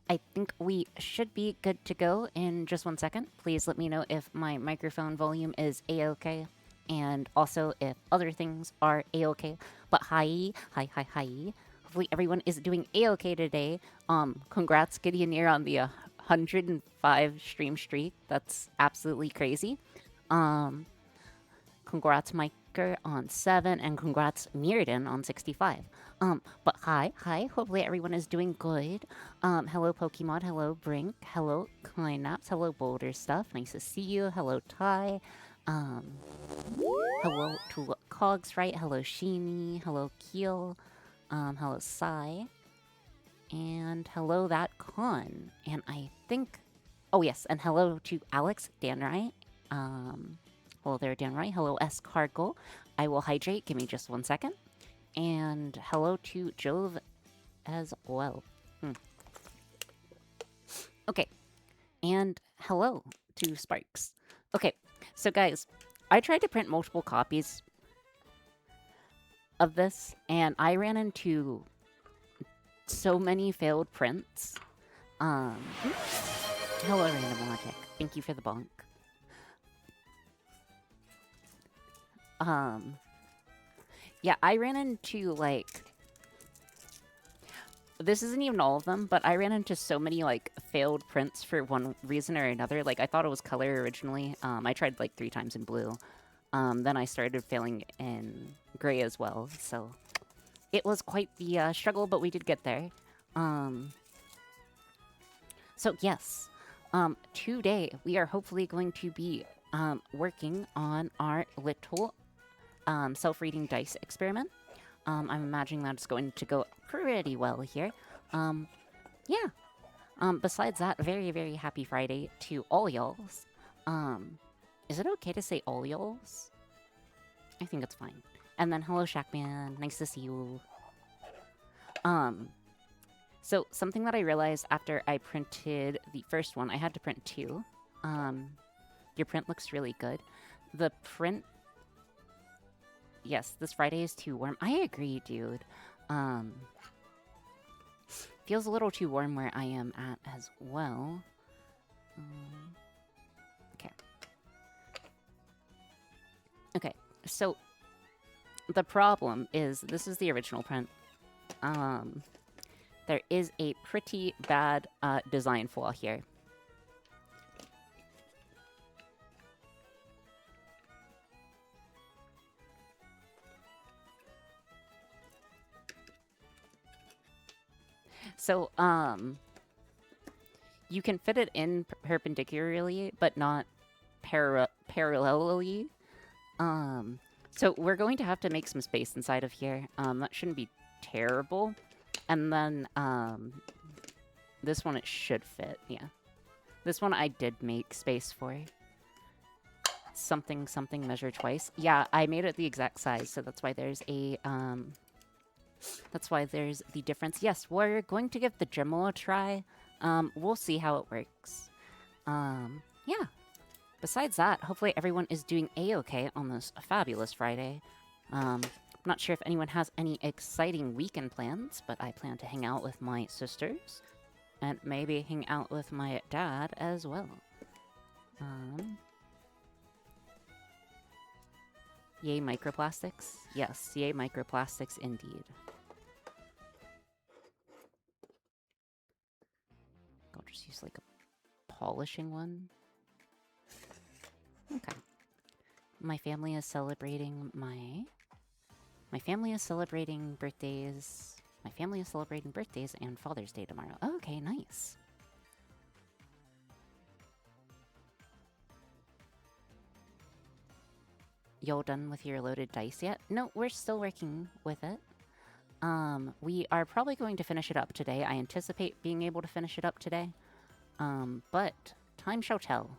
I think we should be good to go in just 1 second. Please let me know if my microphone volume is a-okay, and also if other things are a-okay. But hi. Hopefully everyone is doing a-okay today. Congrats, Gideoneer, on the 105 stream streak. That's absolutely crazy. Um, Congrats, Miker, on 7, and congrats, Mirrodin, on 65. But hi. Hopefully everyone is doing good. Hello, Pokemon. Hello, Brink. Hello, Clinaps. Hello, Boulder Stuff. Nice to see you. Hello, Ty. Um, hello to Cogs, right? Hello, Shimi. Hello, Keel. Hello, Sai. And hello, that Con. And I think... Oh, yes, and hello to Alex, Dan Wright. Hello there, Dan Wright. Hello, S. Cargo. I will hydrate. Give me just 1 second. And hello to Jove as well. Okay. And hello to Sparks. Okay. So, guys, I tried to print multiple copies of this, and I ran into so many failed prints. Hello, Random Logic. Thank you for the bonk. Yeah, I ran into, like... This isn't even all of them, but I ran into so many, like, failed prints for one reason or another. Like, I thought it was color originally. I tried, like, 3 times in blue. Then I started failing in gray as well, so... It was quite the struggle, but we did get there. So, yes. Today, we are hopefully going to be working on our little self-reading dice experiment. I'm imagining that it's going to go pretty well here. Yeah. Besides that, very, very happy Friday to all y'alls. Is it okay to say all y'alls? I think it's fine. And then hello, Shackman. Nice to see you. So something that I realized after I printed the first one, I had to print 2. Your print looks really good. The print... Yes, this Friday is too warm. I agree, dude. Feels a little too warm where I am at as well. Okay. Okay, so the problem is, this is the original print. There is a pretty bad design flaw here. So, you can fit it in perpendicularly, but not parallelly. So we're going to have to make some space inside of here. That shouldn't be terrible. And then, this one, it should fit, yeah. This one I did make space for. Something measure twice. Yeah, I made it the exact size, so that's why there's a, that's why there's the difference. Yes, we're going to give the Dremel a try. We'll see how it works. Yeah. Besides that, hopefully everyone is doing a-okay on this fabulous Friday. Not sure if anyone has any exciting weekend plans, but I plan to hang out with my sisters. And maybe hang out with my dad as well. Yay microplastics? Yes, yay microplastics indeed. I'll just use like a polishing one. Okay. My family is celebrating my family is celebrating birthdays. My family is celebrating birthdays and Father's Day tomorrow. Oh, okay, nice. Y'all done with your loaded dice yet? No, we're still working with it. We are probably going to finish it up today. I anticipate being able to finish it up today. But time shall tell.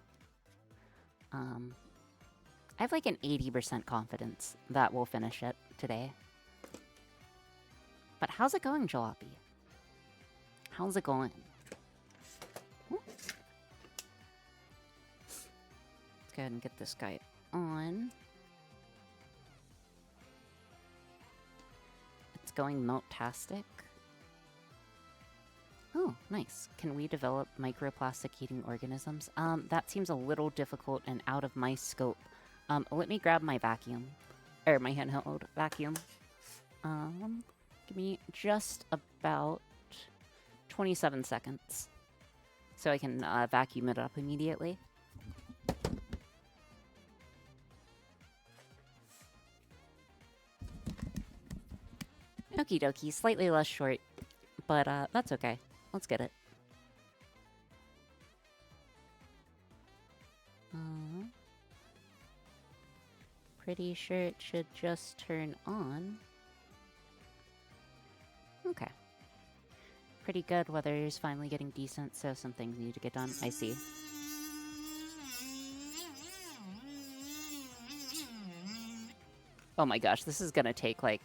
I have like an 80% confidence that we'll finish it today. But how's it going, Jalopy? How's it going? Let's go ahead and get this guy on. It's going melt-tastic. Oh, nice. Can we develop microplastic eating organisms? That seems a little difficult and out of my scope. Let me grab my vacuum. Or my handheld vacuum. Give me just about 27 seconds. So I can vacuum it up immediately. Okie dokie, slightly less short, but that's okay. Let's get it. Pretty sure it should just turn on. Okay. Pretty good. Weather is finally getting decent, so some things need to get done. I see. Oh my gosh, this is gonna take, like...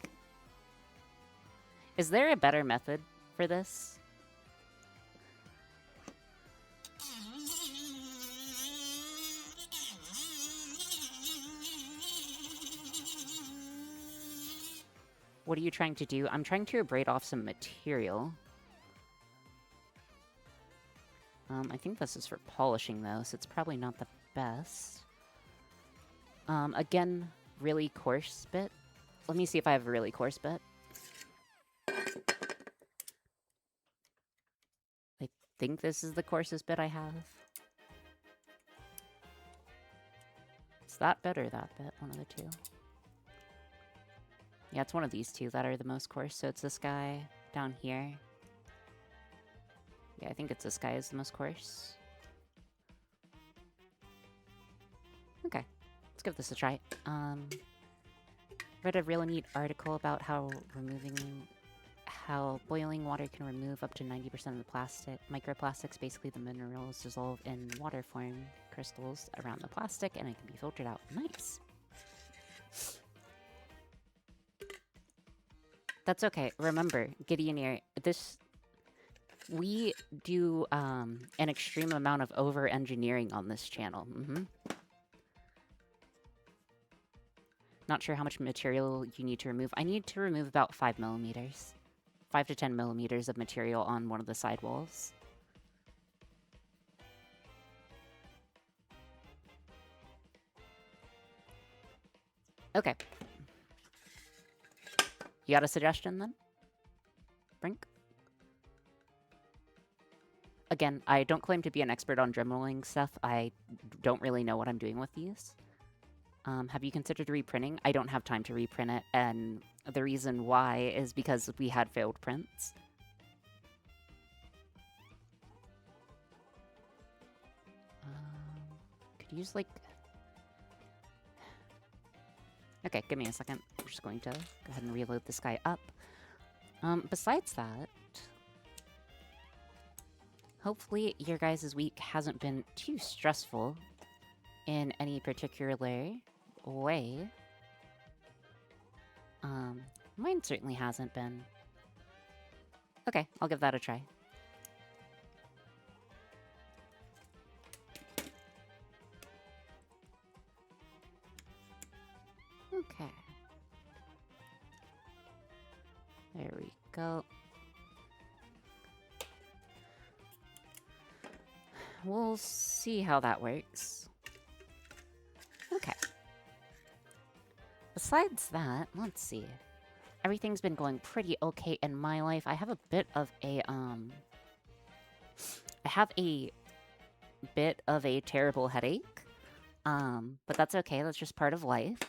Is there a better method for this? What are you trying to do? I'm trying to abrade off some material. I think this is for polishing, though, so it's probably not the best. Again, really coarse bit. Let me see if I have a really coarse bit. I think this is the coarsest bit I have. It's that bit or that bit, one of the two. Yeah, it's one of these two that are the most coarse, so it's this guy down here. Yeah, I think it's this guy is the most coarse. Okay, let's give this a try. Read a really neat article about how boiling water can remove up to 90% of the plastic. Microplastics, basically the minerals dissolve in water form crystals around the plastic, and it can be filtered out. Nice. That's okay. Remember, Gideoneer, we do an extreme amount of over-engineering on this channel. Not sure how much material you need to remove. I need to remove about 5 millimeters. 5 to 10 millimeters of material on one of the side walls. Okay. You got a suggestion, then? Brink? Again, I don't claim to be an expert on dremeling stuff. I don't really know what I'm doing with these. Have you considered reprinting? I don't have time to reprint it, and the reason why is because we had failed prints. Could use, like... Okay, give me a second. I'm just going to go ahead and reload this guy up. Besides that... Hopefully your guys' week hasn't been too stressful in any particular way. Mine certainly hasn't been. Okay, I'll give that a try. Okay. There we go. We'll see how that works. Okay. Besides that, let's see. Everything's been going pretty okay in my life. I have a bit of a, terrible headache. But that's okay. That's just part of life.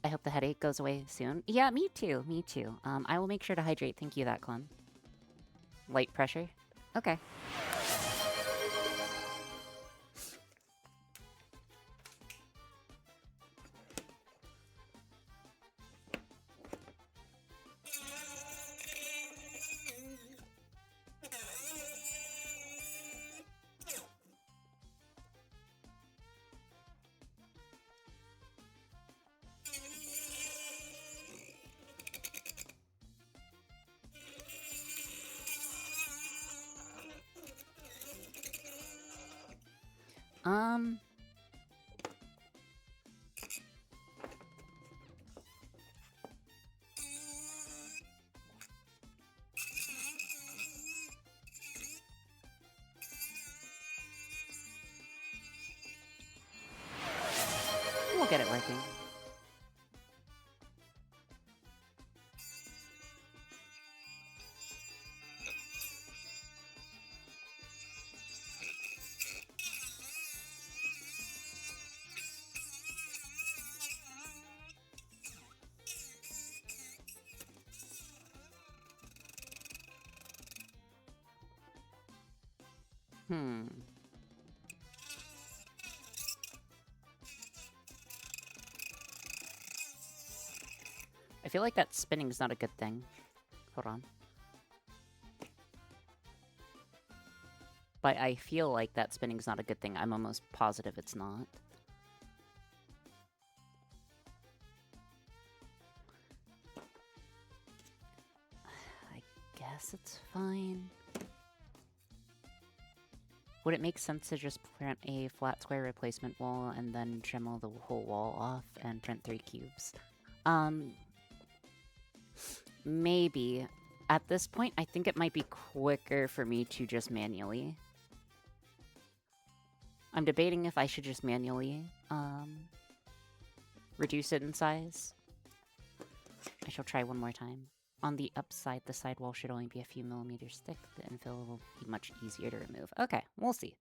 I hope the headache goes away soon. Yeah, me too. Me too. I will make sure to hydrate. Thank you, that clone. Light pressure? Okay. We'll get it working. I feel like that spinning is not a good thing. Hold on. But I feel like that spinning is not a good thing. I'm almost positive it's not. I guess it's fine. Would it make sense to just print a flat square replacement wall and then Dremel the whole wall off and print 3 cubes? Maybe. At this point, I think it might be quicker for me to just manually. I'm debating if I should just manually reduce it in size. I shall try one more time. On the upside, the sidewall should only be a few millimeters thick. The infill will be much easier to remove. Okay, we'll see.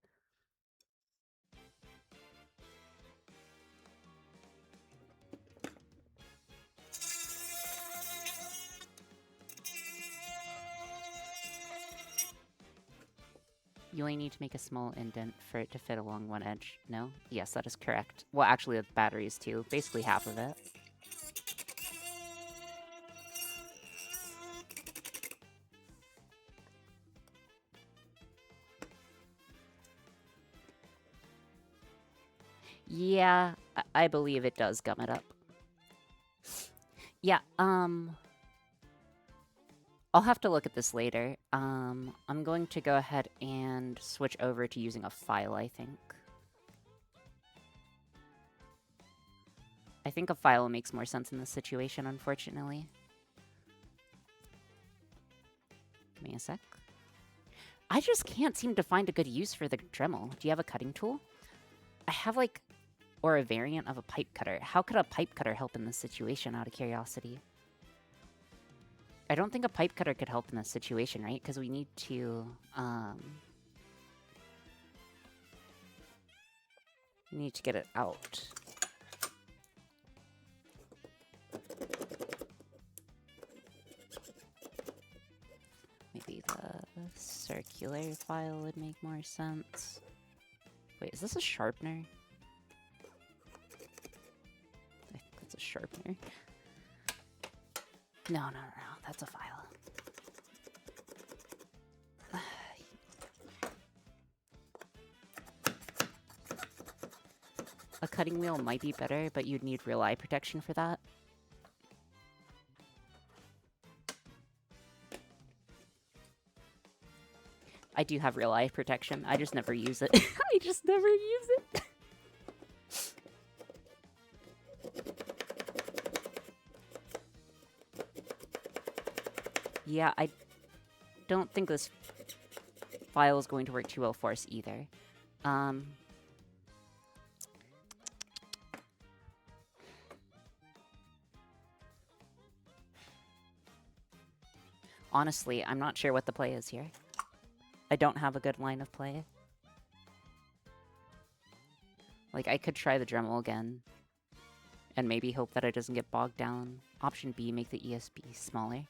You only need to make a small indent for it to fit along one edge. No? Yes, that is correct. Well, actually, the batteries too. Basically half of it. Yeah, I believe it does gum it up. Yeah, I'll have to look at this later. I'm going to go ahead and switch over to using a file, I think. I think a file makes more sense in this situation, unfortunately. Give me a sec. I just can't seem to find a good use for the Dremel. Do you have a cutting tool? I have, like, or a variant of a pipe cutter. How could a pipe cutter help in this situation, out of curiosity? I don't think a pipe cutter could help in this situation, right? Because we need to, we need to get it out. Maybe the circular file would make more sense. Wait, is this a sharpener? I think it's a sharpener. No, that's a file. A cutting wheel might be better, but you'd need real eye protection for that. I do have real eye protection. I just never use it. I just never use it. Yeah, I don't think this file is going to work too well for us either. Honestly, I'm not sure what the play is here. I don't have a good line of play. Like, I could try the Dremel again. And maybe hope that it doesn't get bogged down. Option B, make the ESB smaller.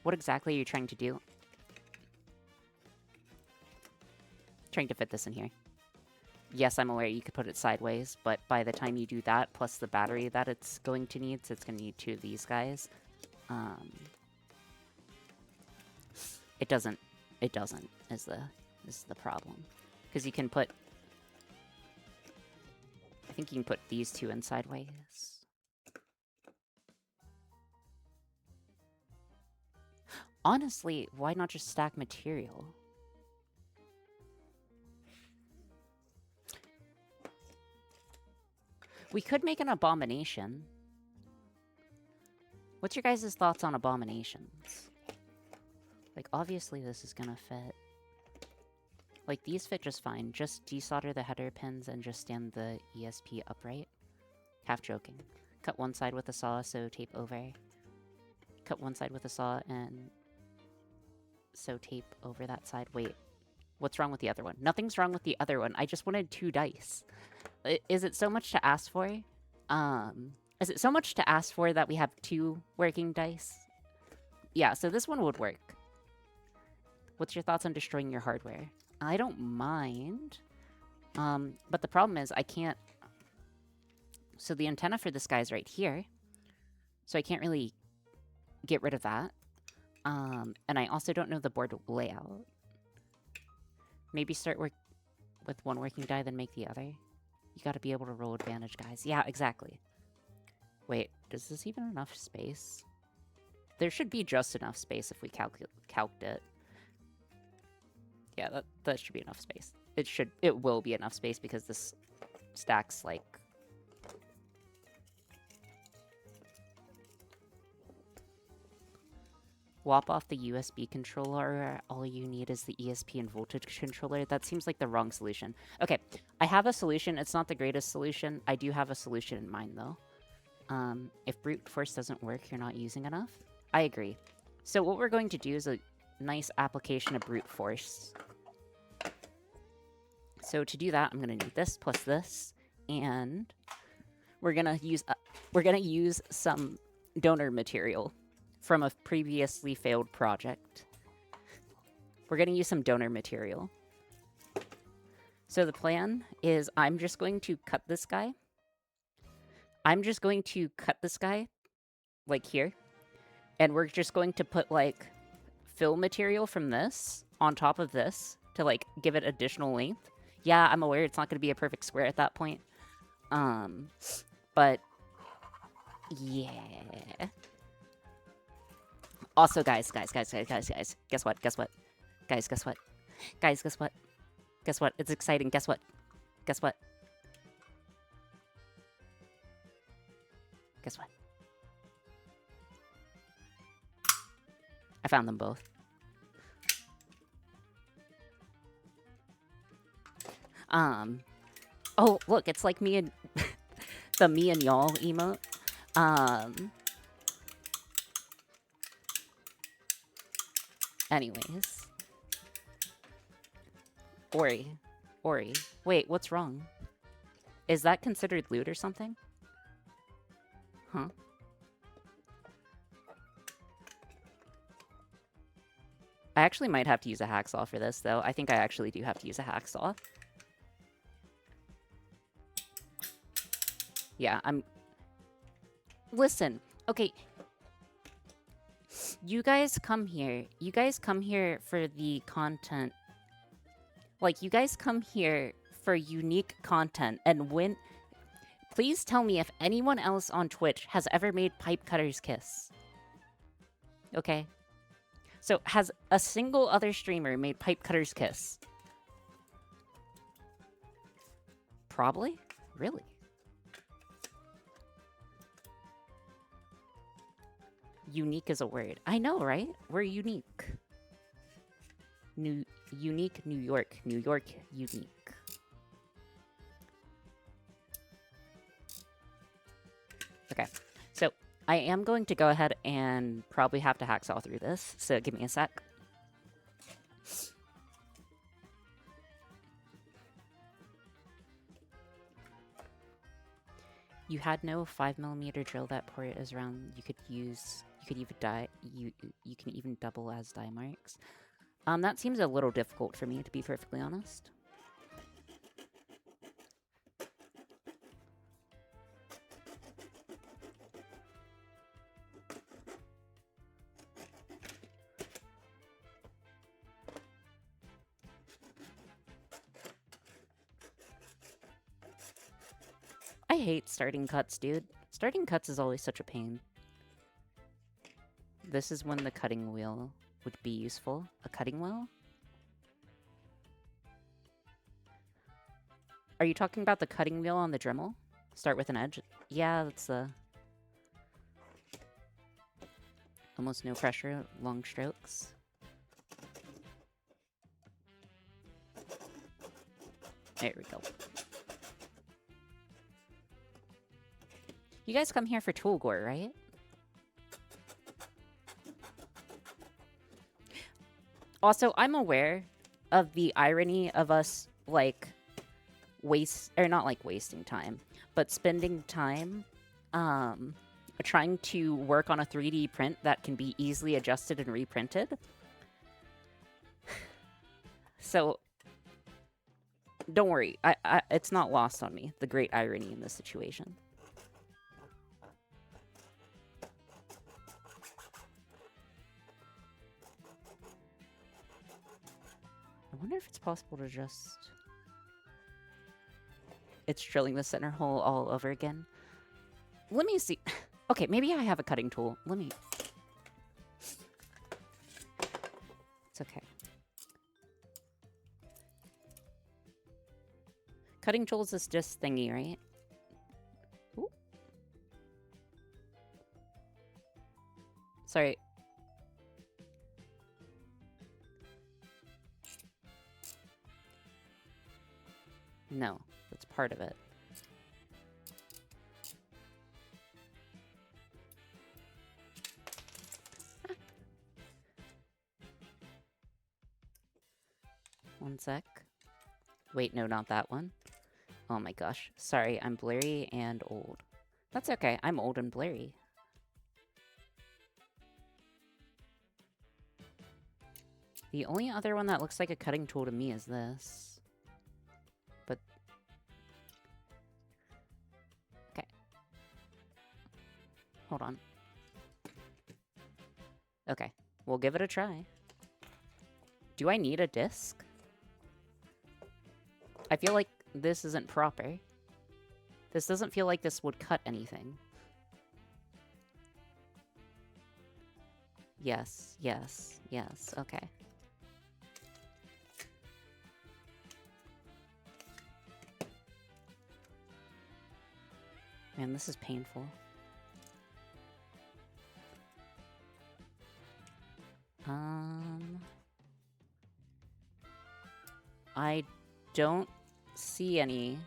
What exactly are you trying to do? Trying to fit this in here. Yes, I'm aware you could put it sideways, but by the time you do that, plus the battery that it's going to need, so it's going to need 2 of these guys. It doesn't, is the problem. Because you can put, I think you can put these 2 in sideways. Honestly, why not just stack material? We could make an abomination. What's your guys' thoughts on abominations? Like, obviously this is gonna fit. Like, these fit just fine. Just desolder the header pins and just stand the ESP upright. Half joking. Cut one side with a saw, so tape over. Cut one side with a saw and so tape over that side. Wait, what's wrong with the other one? Nothing's wrong with the other one. I just wanted 2 dice. Is it so much to ask for? Is it so much to ask for that we have 2 working dice? Yeah, so this one would work. What's your thoughts on destroying your hardware? I don't mind. But the problem is I can't... So the antenna for this guy is right here. So I can't really get rid of that. And I also don't know the board layout. Maybe start with one working die, then make the other. You gotta be able to roll advantage, guys. Yeah, exactly. Wait, does this even enough space? There should be just enough space if we calced it. Yeah, that should be enough space. It will be enough space because this stacks like... Wop off the USB controller. All you need is the ESP and voltage controller. That seems like the wrong solution. Okay, I have a solution. It's not the greatest solution. I do have a solution in mind, though. If brute force doesn't work, you're not using enough. I agree. So what we're going to do is a nice application of brute force. So to do that, I'm going to need this plus this, and we're going to use some donor material from a previously failed project. We're going to use some donor material. So the plan is I'm just going to cut this guy. Like here. And we're just going to put like fill material from this on top of this to like give it additional length. Yeah, I'm aware it's not going to be a perfect square at that point. But yeah. Also, guys, guess what? Guess what? It's exciting. Guess what? I found them both. Oh, look, it's like me and... the me and y'all emote. Anyways. Ori. Wait, what's wrong? Is that considered loot or something? Huh? I actually might have to use a hacksaw for this, though. I think I actually do have to use a hacksaw. Yeah, Listen, okay. You guys come here for the content. Like, you guys come here for unique content, and when... Please tell me if anyone else on Twitch has ever made Pipe Cutter's Kiss. Okay? So, has a single other streamer made Pipe Cutter's Kiss? Probably? Really? Unique is a word. I know, right? We're unique. Unique New York. New York unique. Okay, so I am going to go ahead and probably have to hacksaw through this, so give me a sec. You had no 5mm drill. That port is around. You could even double as die marks. That seems a little difficult for me, to be perfectly honest. I hate starting cuts, dude. Starting cuts is always such a pain. This is when the cutting wheel would be useful. A cutting wheel? Are you talking about the cutting wheel on the Dremel? Start with an edge. Yeah, that's almost no pressure, long strokes. There we go. You guys come here for Toolgore, right? Also, I'm aware of the irony of us, like, not like wasting time, but spending time, trying to work on a 3D print that can be easily adjusted and reprinted. So, don't worry. It's not lost on me, the great irony in this situation. I wonder if it's possible to just... It's drilling the center hole all over again. Let me see. Okay, maybe I have a cutting tool. Let me... It's okay. Cutting tool is this disc thingy, right? Ooh. Sorry. No, that's part of it. One sec. Wait, no, not that one. Oh my gosh. Sorry, I'm blurry and old. That's okay. I'm old and blurry. The only other one that looks like a cutting tool to me is this. But... Okay. Hold on. Okay. We'll give it a try. Do I need a disc? I feel like this isn't proper. This doesn't feel like this would cut anything. Yes, yes, yes. Okay. Man, this is painful. I don't see any.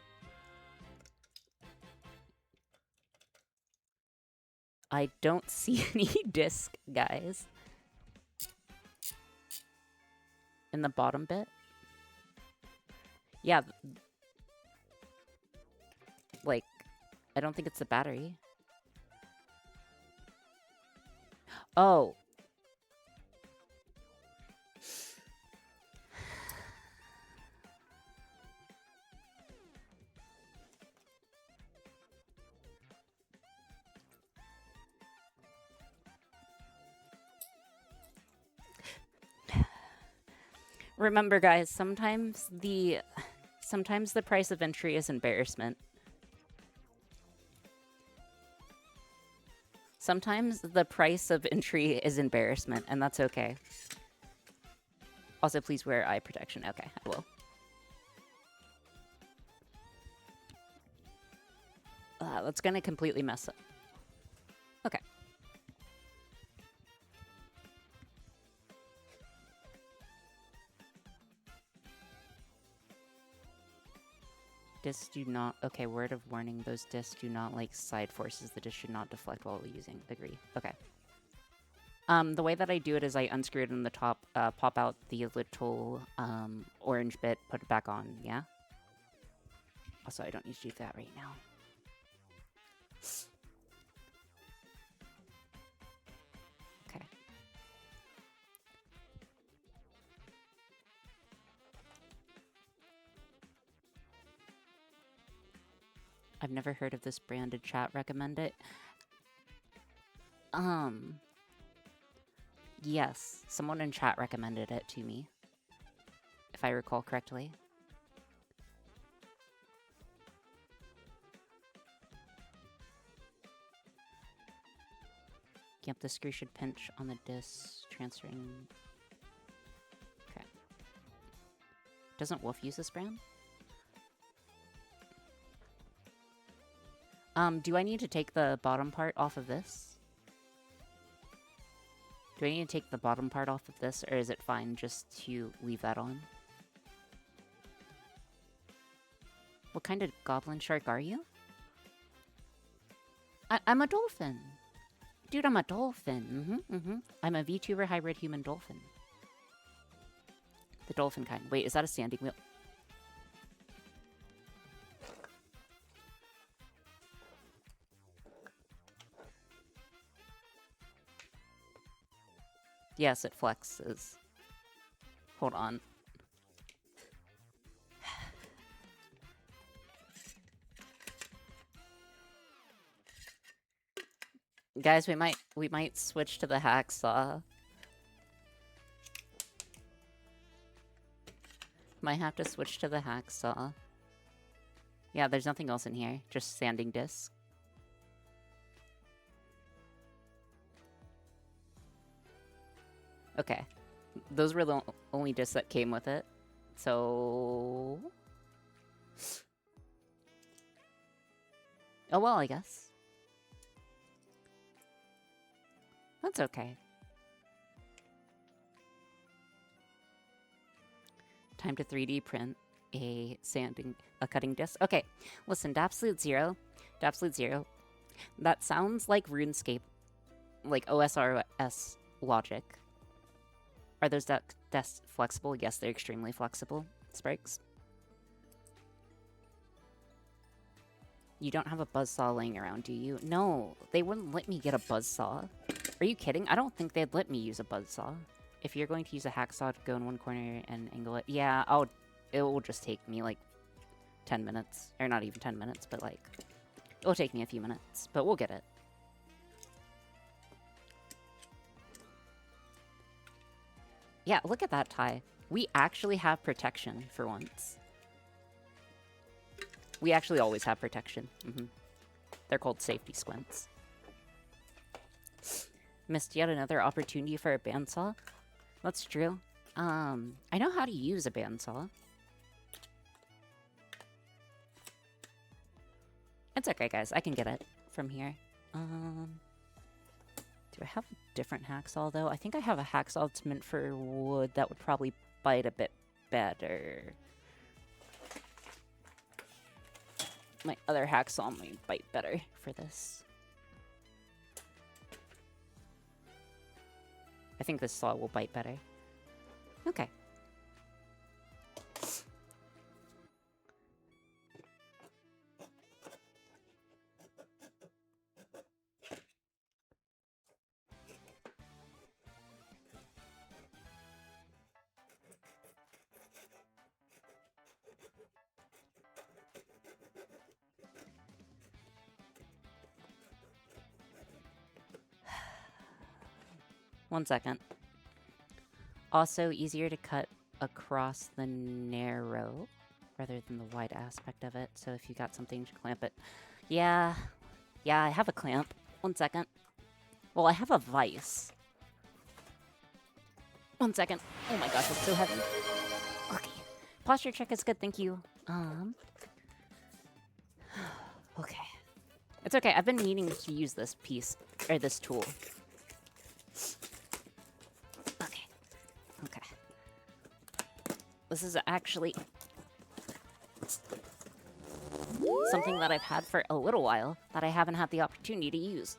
I don't see any disc, guys. In the bottom bit? Yeah. Like, I don't think it's the battery. Oh. Remember, guys, sometimes the price of entry is embarrassment. Sometimes the price of entry is embarrassment, and that's okay. Also, please wear eye protection. Okay, I will. That's gonna completely mess up. Okay. Discs do not... Okay, word of warning. Those discs do not like side forces. The disc should not deflect while using. Agree. Okay. The way that I do it is I unscrew it in the top, pop out the little orange bit, put it back on, yeah? Also, I don't need to do that right now. Okay. I've never heard of this brand. Did chat recommend it? Yes, someone in chat recommended it to me, if I recall correctly. Yep, the screw should pinch on the disc, transferring... Okay. Doesn't Wolf use this brand? Do I need to take the bottom part off of this? Do I need to take the bottom part off of this, or is it fine just to leave that on? What kind of goblin shark are you? I'm a dolphin. Dude, I'm a dolphin. I'm a VTuber hybrid human dolphin. The dolphin kind. Wait, is that a standing wheel? Yes, it flexes. Hold on. Guys, we might switch to the hacksaw. Might have to switch to the hacksaw. Yeah, there's nothing else in here. Just sanding disc. Okay. Those were the only discs that came with it. So... Oh well, I guess. That's okay. Time to 3D print a cutting disc. Okay, listen, Dapslute Zero. That sounds like RuneScape, like OSRS logic. Are those desks flexible? Yes, they're extremely flexible. Sprigs. You don't have a buzzsaw laying around, do you? No, they wouldn't let me get a buzzsaw. Are you kidding? I don't think they'd let me use a buzzsaw. If you're going to use a hacksaw to go in one corner and angle it, yeah, it will just take me like 10 minutes. Or not even 10 minutes, but like, it'll take me a few minutes, but we'll get it. Yeah, look at that tie. We actually have protection for once. We actually always have protection. They're called safety squints. Missed yet another opportunity for a bandsaw. That's true. I know how to use a bandsaw. It's okay, guys. I can get it from here. Do I have a different hacksaw, though? I think I have a hacksaw that's meant for wood that would probably bite a bit better. My other hacksaw might bite better for this. I think this saw will bite better. Okay. One second. Also, easier to cut across the narrow rather than the wide aspect of it. So if you got something to clamp it. Yeah, I have a clamp. One second. Well, I have a vise. One second. Oh my gosh, it's so heavy. Okay. Posture check is good, thank you. Okay. It's okay, I've been meaning to use this piece, or this tool. Okay. This is actually something that I've had for a little while that I haven't had the opportunity to use.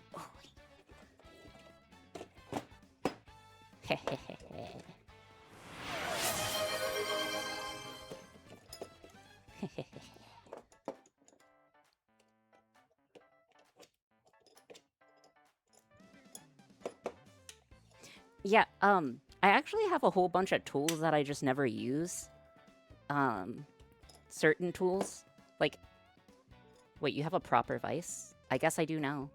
Yeah, I actually have a whole bunch of tools that I just never use. Certain tools. Like, wait, you have a proper vise? I guess I do now.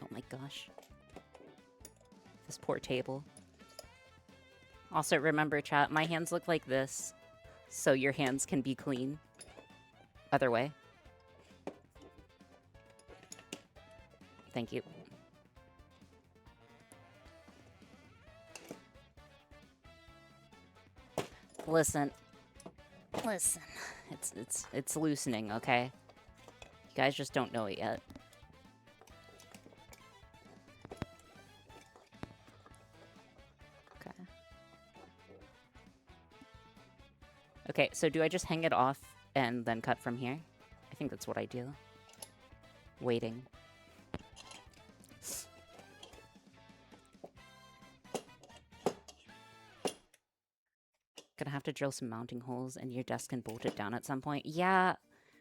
Oh my gosh. This poor table. Also, remember, chat, my hands look like this, so your hands can be clean. Other way. Thank you. Listen. Listen. It's loosening, okay? You guys just don't know it yet. Okay. Okay, so do I just hang it off and then cut from here? I think that's what I do. Waiting. Gonna have to drill some mounting holes in your desk and bolt it down at some point. Yeah,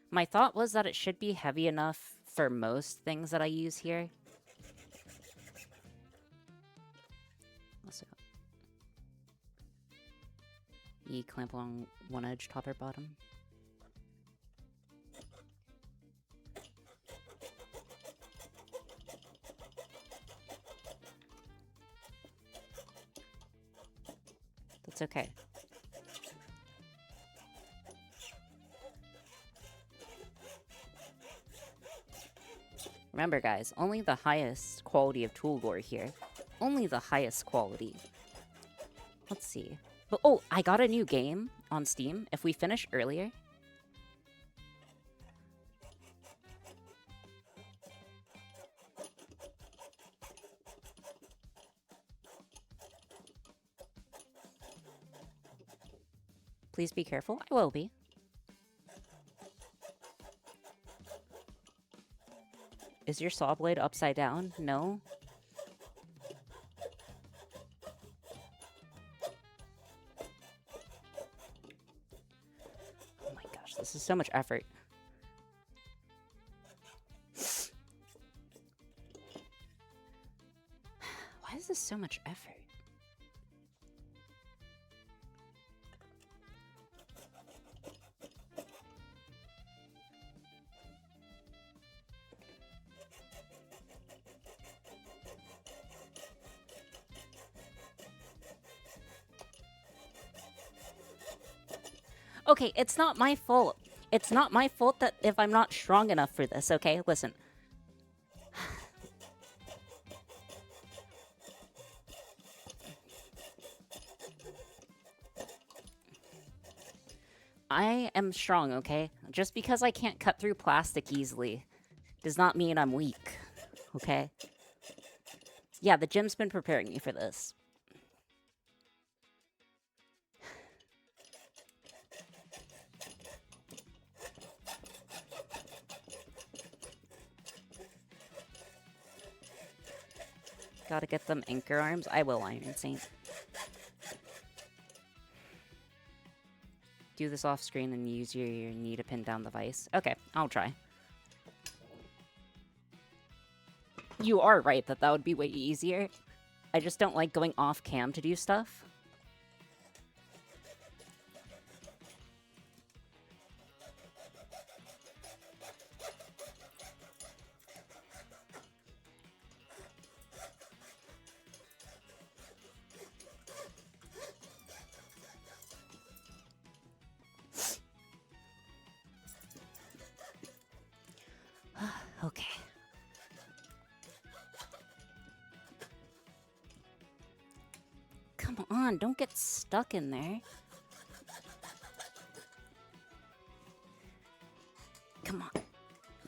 my thought was that it should be heavy enough for most things that I use here. Also, clamp along one edge, top or bottom. That's okay. Remember, guys, only the highest quality of tool gore here. Only the highest quality. Let's see. But, oh, I got a new game on Steam. If we finish earlier... Please be careful. I will be. Is your saw blade upside down? No? Oh my gosh, this is so much effort. Why is this so much effort? Okay, it's not my fault. It's not my fault that if I'm not strong enough for this, okay? Listen. I am strong, okay? Just because I can't cut through plastic easily does not mean I'm weak, okay? Yeah, the gym's been preparing me for this. Gotta get them anchor arms. I will, Iron Saint. Do this off screen and use your knee to pin down the vise. Okay, I'll try. You are right that would be way easier. I just don't like going off cam to do stuff. Okay. Come on, don't get stuck in there. Come on.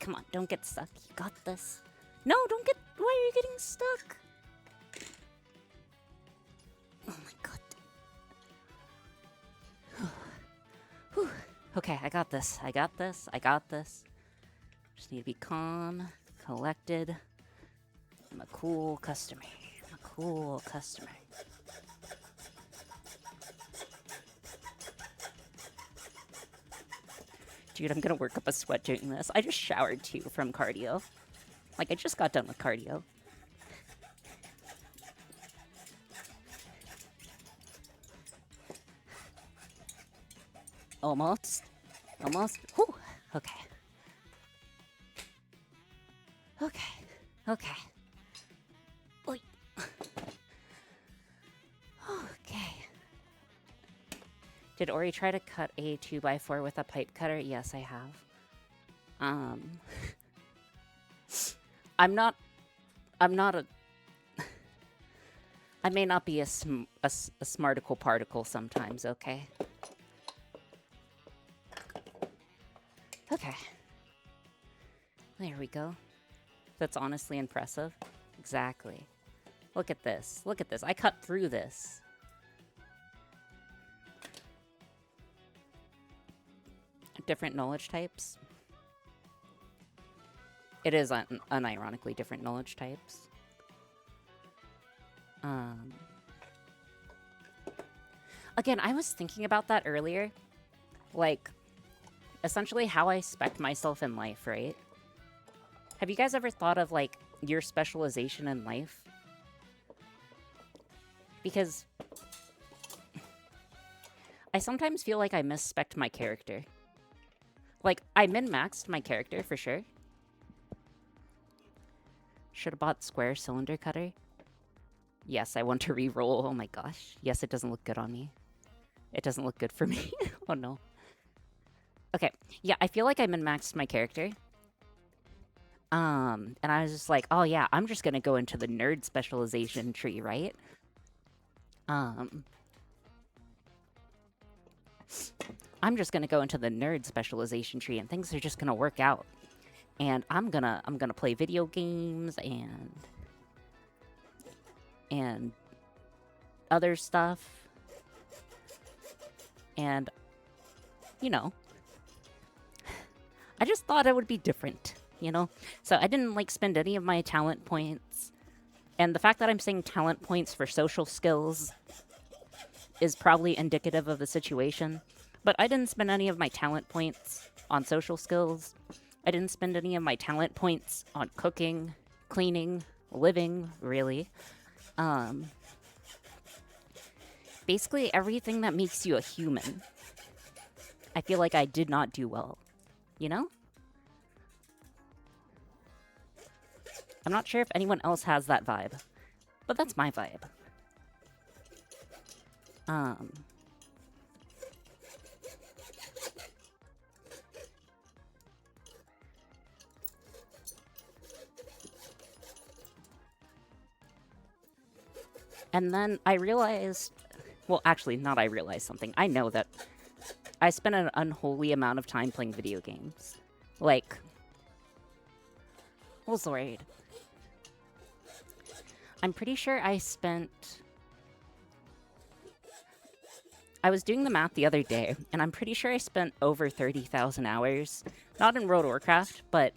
Come on, don't get stuck. You got this. No, don't get... Why are you getting stuck? Oh my god. Whew. Okay, I got this. I got this. I got this. Just need to be calm, collected. I'm a cool customer. I'm a cool customer. Dude, I'm gonna work up a sweat doing this. I just showered too from cardio. Like, I just got done with cardio. Almost. Almost. Whew. Okay. Okay. Okay. Oy. Okay. Did Ori try to cut a 2x4 with a pipe cutter? Yes, I have. I'm not a... I may not be a smarticle particle sometimes, okay? Okay. There we go. That's honestly impressive. Exactly. Look at this. Look at this. I cut through this. Different knowledge types. It is unironically different knowledge types. Again, I was thinking about that earlier. Like, essentially how I spec myself in life, right? Have you guys ever thought of, like, your specialization in life? Because I sometimes feel like I mis-spec'd my character. Like, I min-maxed my character, for sure. Should have bought square cylinder cutter. Yes, I want to re-roll. Oh my gosh. Yes, it doesn't look good on me. It doesn't look good for me. Oh no. Okay, yeah, I feel like I min-maxed my character. And I was just like, oh yeah, I'm just gonna go into the nerd specialization tree, right? I'm just gonna go into the nerd specialization tree and things are just gonna work out. And I'm gonna play video games and other stuff. And you know, I just thought it would be different, you know? So I didn't like spend any of my talent points. And the fact that I'm saying talent points for social skills is probably indicative of the situation. But I didn't spend any of my talent points on social skills. I didn't spend any of my talent points on cooking, cleaning, living, really. Basically everything that makes you a human. I feel like I did not do well, you know? I'm not sure if anyone else has that vibe, but that's my vibe. And then I realized, well, actually, not I realized something. I know that I spent an unholy amount of time playing video games. Like, well, Zoraid. I'm pretty sure I was doing the math the other day, and I'm pretty sure I spent over 30,000 hours, not in World of Warcraft, but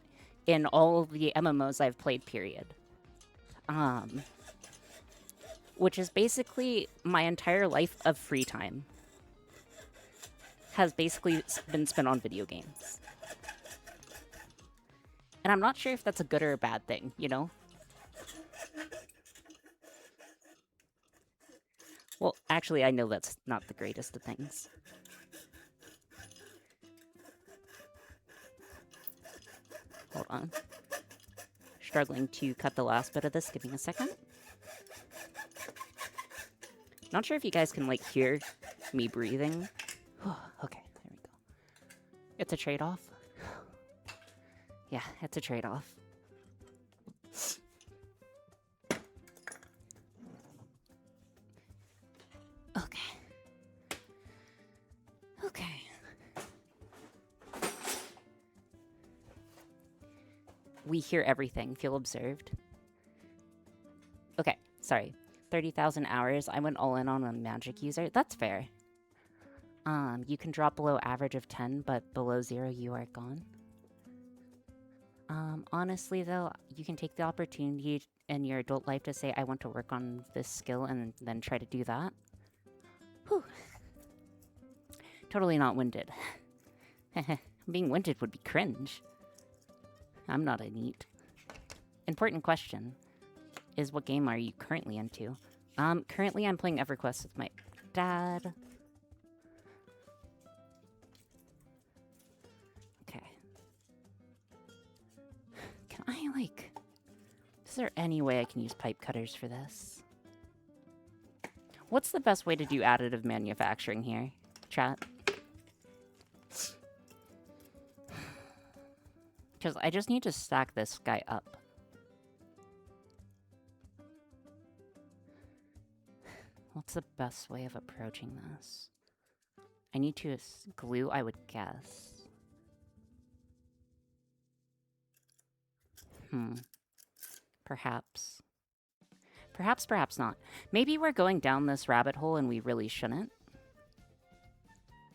in all of the MMOs I've played, period. Which is basically my entire life of free time has basically been spent on video games. And I'm not sure if that's a good or a bad thing, you know? Well, actually, I know that's not the greatest of things. Hold on. Struggling to cut the last bit of this. Give me a second. Not sure if you guys can, like, hear me breathing. Okay, there we go. It's a trade-off. Yeah, it's a trade-off. Okay. Okay. We hear everything. Feel observed. Okay, sorry. 30,000 hours. I went all in on a magic user. That's fair. You can drop below average of 10, but below 0, you are gone. Honestly, though, you can take the opportunity in your adult life to say, I want to work on this skill, and then try to do that. Whew. Totally not winded. Being winded would be cringe. I'm not a NEET. Important question is, what game are you currently into? Currently I'm playing EverQuest with my dad. Okay. Can I, like... Is there any way I can use pipe cutters for this? What's the best way to do additive manufacturing here, chat? Because I just need to stack this guy up. What's the best way of approaching this? I need to glue, I would guess. Perhaps. Perhaps not. Maybe we're going down this rabbit hole and we really shouldn't.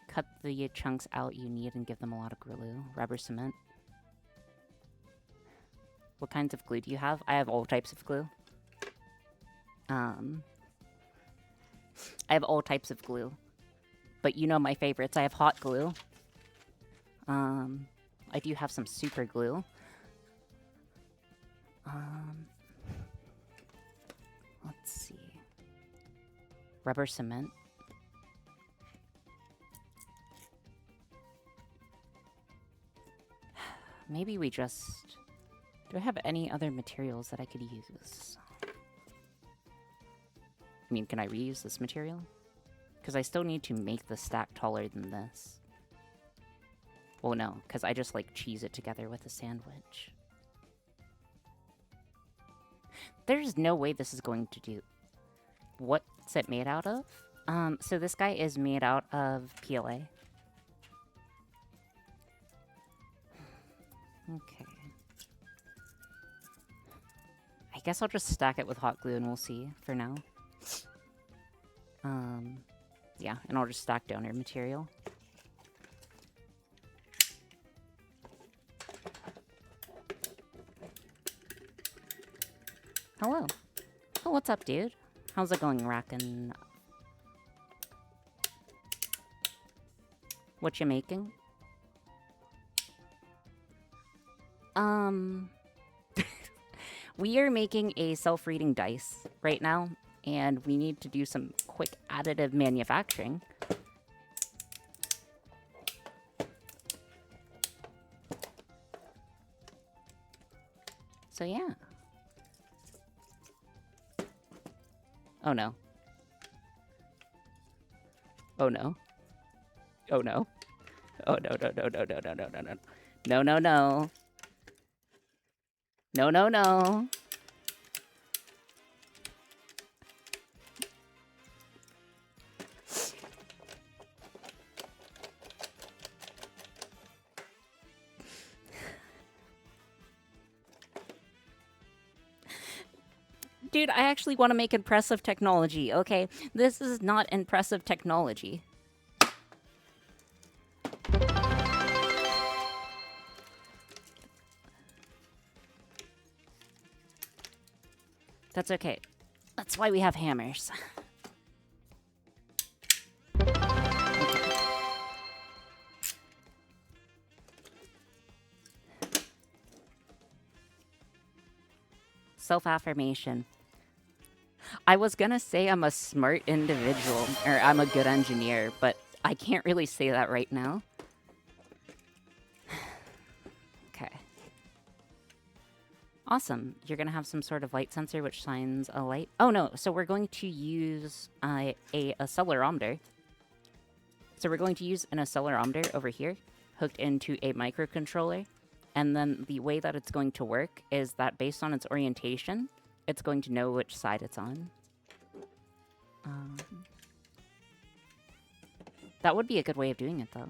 Cut the chunks out you need and give them a lot of glue. Rubber cement. What kinds of glue do you have? I have all types of glue. I have all types of glue. But you know my favorites. I have hot glue. I do have some super glue. Let's see. Rubber cement. Maybe we just... Do I have any other materials that I could use? I mean, can I reuse this material? Because I still need to make the stack taller than this. Well, no, because I just, like, cheese it together with a sandwich. There's no way this is going to do... What's it made out of? So this guy is made out of PLA. Okay. I guess I'll just stack it with hot glue and we'll see for now. Yeah, and I'll just stack donor material. Hello. Oh, what's up, dude? How's it going, Rackin'? What you making? We are making a self-reading dice right now, and we need to do some quick additive manufacturing. So yeah. Oh no. Oh no. Oh no. Oh no, no, no, no, no, no, no, no, no. No, no, no. No, no, no. Dude, I actually want to make impressive technology, okay? This is not impressive technology. That's okay. That's why we have hammers. Okay. Self-affirmation. I was gonna say I'm a smart individual, or I'm a good engineer, but I can't really say that right now. Okay. Awesome. You're going to have some sort of light sensor which shines a light. Oh, no. So we're going to use a accelerometer. So we're going to use an accelerometer over here, hooked into a microcontroller. And then the way that it's going to work is that based on its orientation, it's going to know which side it's on. That would be a good way of doing it, though.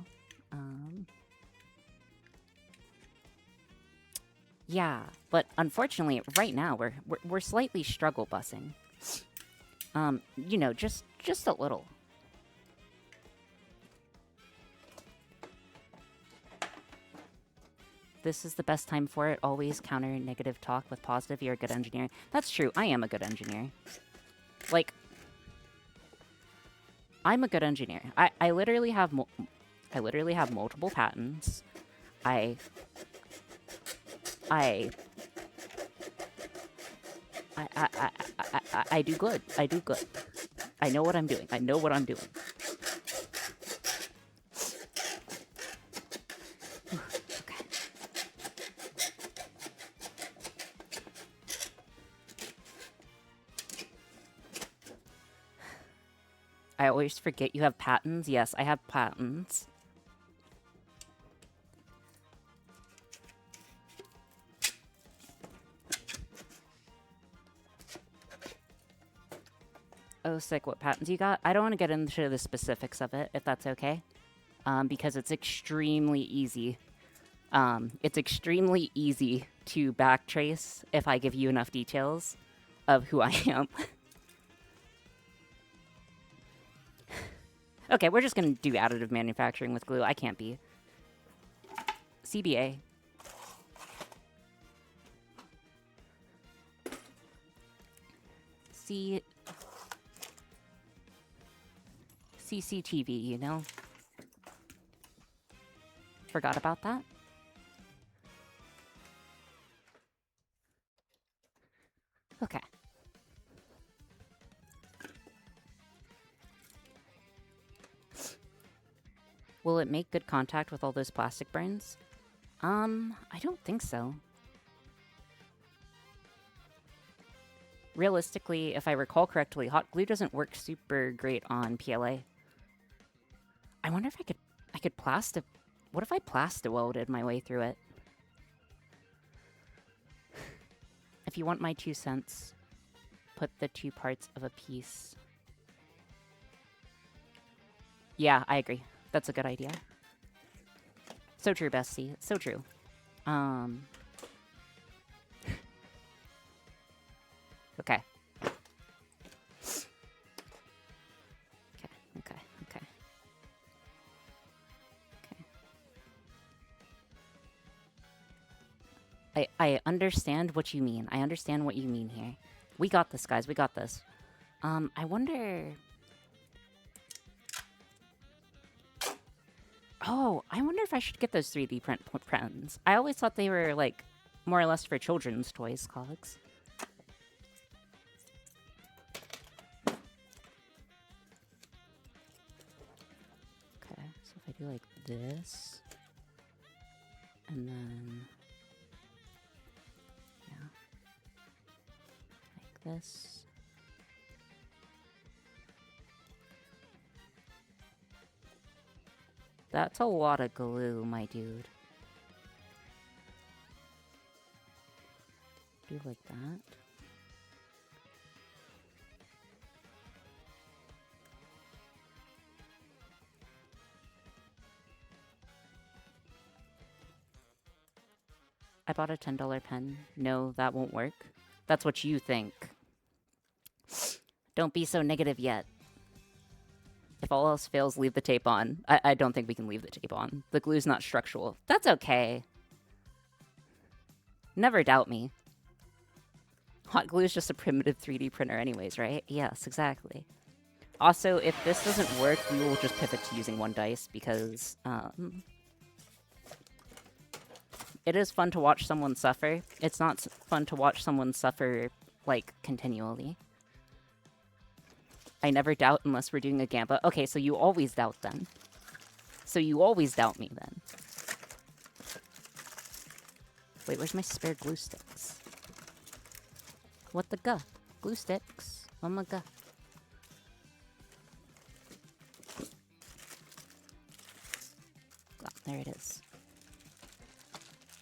Yeah, but unfortunately, right now we're slightly struggle busing. You know, just a little. This is the best time for it. Always counter negative talk with positive. You're a good engineer. That's true. I am a good engineer. Like, I'm a good engineer. I literally have multiple patents. I do good. I do good. I know what I'm doing. I know what I'm doing. Okay. I always forget you have patents. Yes, I have patents. Oh, sick, what patents you got? I don't want to get into the specifics of it, if that's okay. Because it's extremely easy. It's extremely easy to backtrace if I give you enough details of who I am. Okay, we're just gonna do additive manufacturing with glue. I can't be. CBA. CCTV, you know? Forgot about that. Okay. Will it make good contact with all those plastic burns? I don't think so. Realistically, if I recall correctly, hot glue doesn't work super great on PLA. I wonder if I could plastic... What if I plastic welded my way through it? If you want my 2 cents, put the 2 parts of a piece. Yeah, I agree. That's a good idea. So true, Bestie. So true. Okay. Okay. I understand what you mean. I understand what you mean here. We got this, guys. We got this. I wonder... Oh, I wonder if I should get those 3D prints. I always thought they were, like, more or less for children's toys, cogs. Okay, so if I do, like, this... And then... Yeah. Like this... That's a lot of glue, my dude. Do like that. I bought a $10 pen. No, that won't work. That's what you think. Don't be so negative yet. If all else fails, leave the tape on. I don't think we can leave the tape on. The glue's not structural. That's okay. Never doubt me. Hot glue is just a primitive 3D printer anyways, right? Yes, exactly. Also, if this doesn't work, we will just pivot to using 1 dice because, it is fun to watch someone suffer. It's not fun to watch someone suffer, like, continually. I never doubt unless we're doing a gamba. Okay, so you always doubt then. So you always doubt me then. Wait, where's my spare glue sticks? What the guh? Glue sticks. Oh my god. Oh, there it is.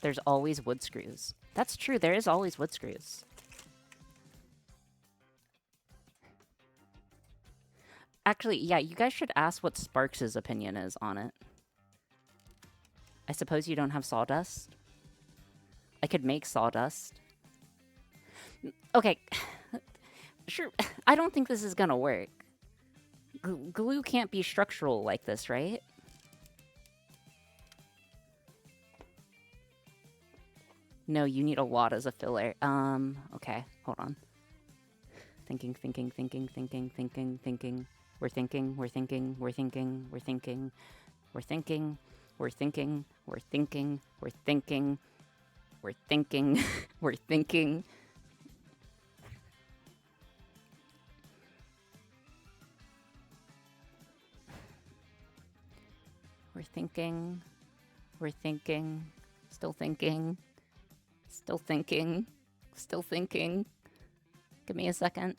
There's always wood screws. That's true, there is always wood screws. Actually, yeah, you guys should ask what Sparks' opinion is on it. I suppose you don't have sawdust? I could make sawdust. Okay. Sure, I don't think this is gonna work. Glue can't be structural like this, right? No, you need a lot as a filler. Okay, hold on. Thinking. We're thinking. Still thinking. Give me a second.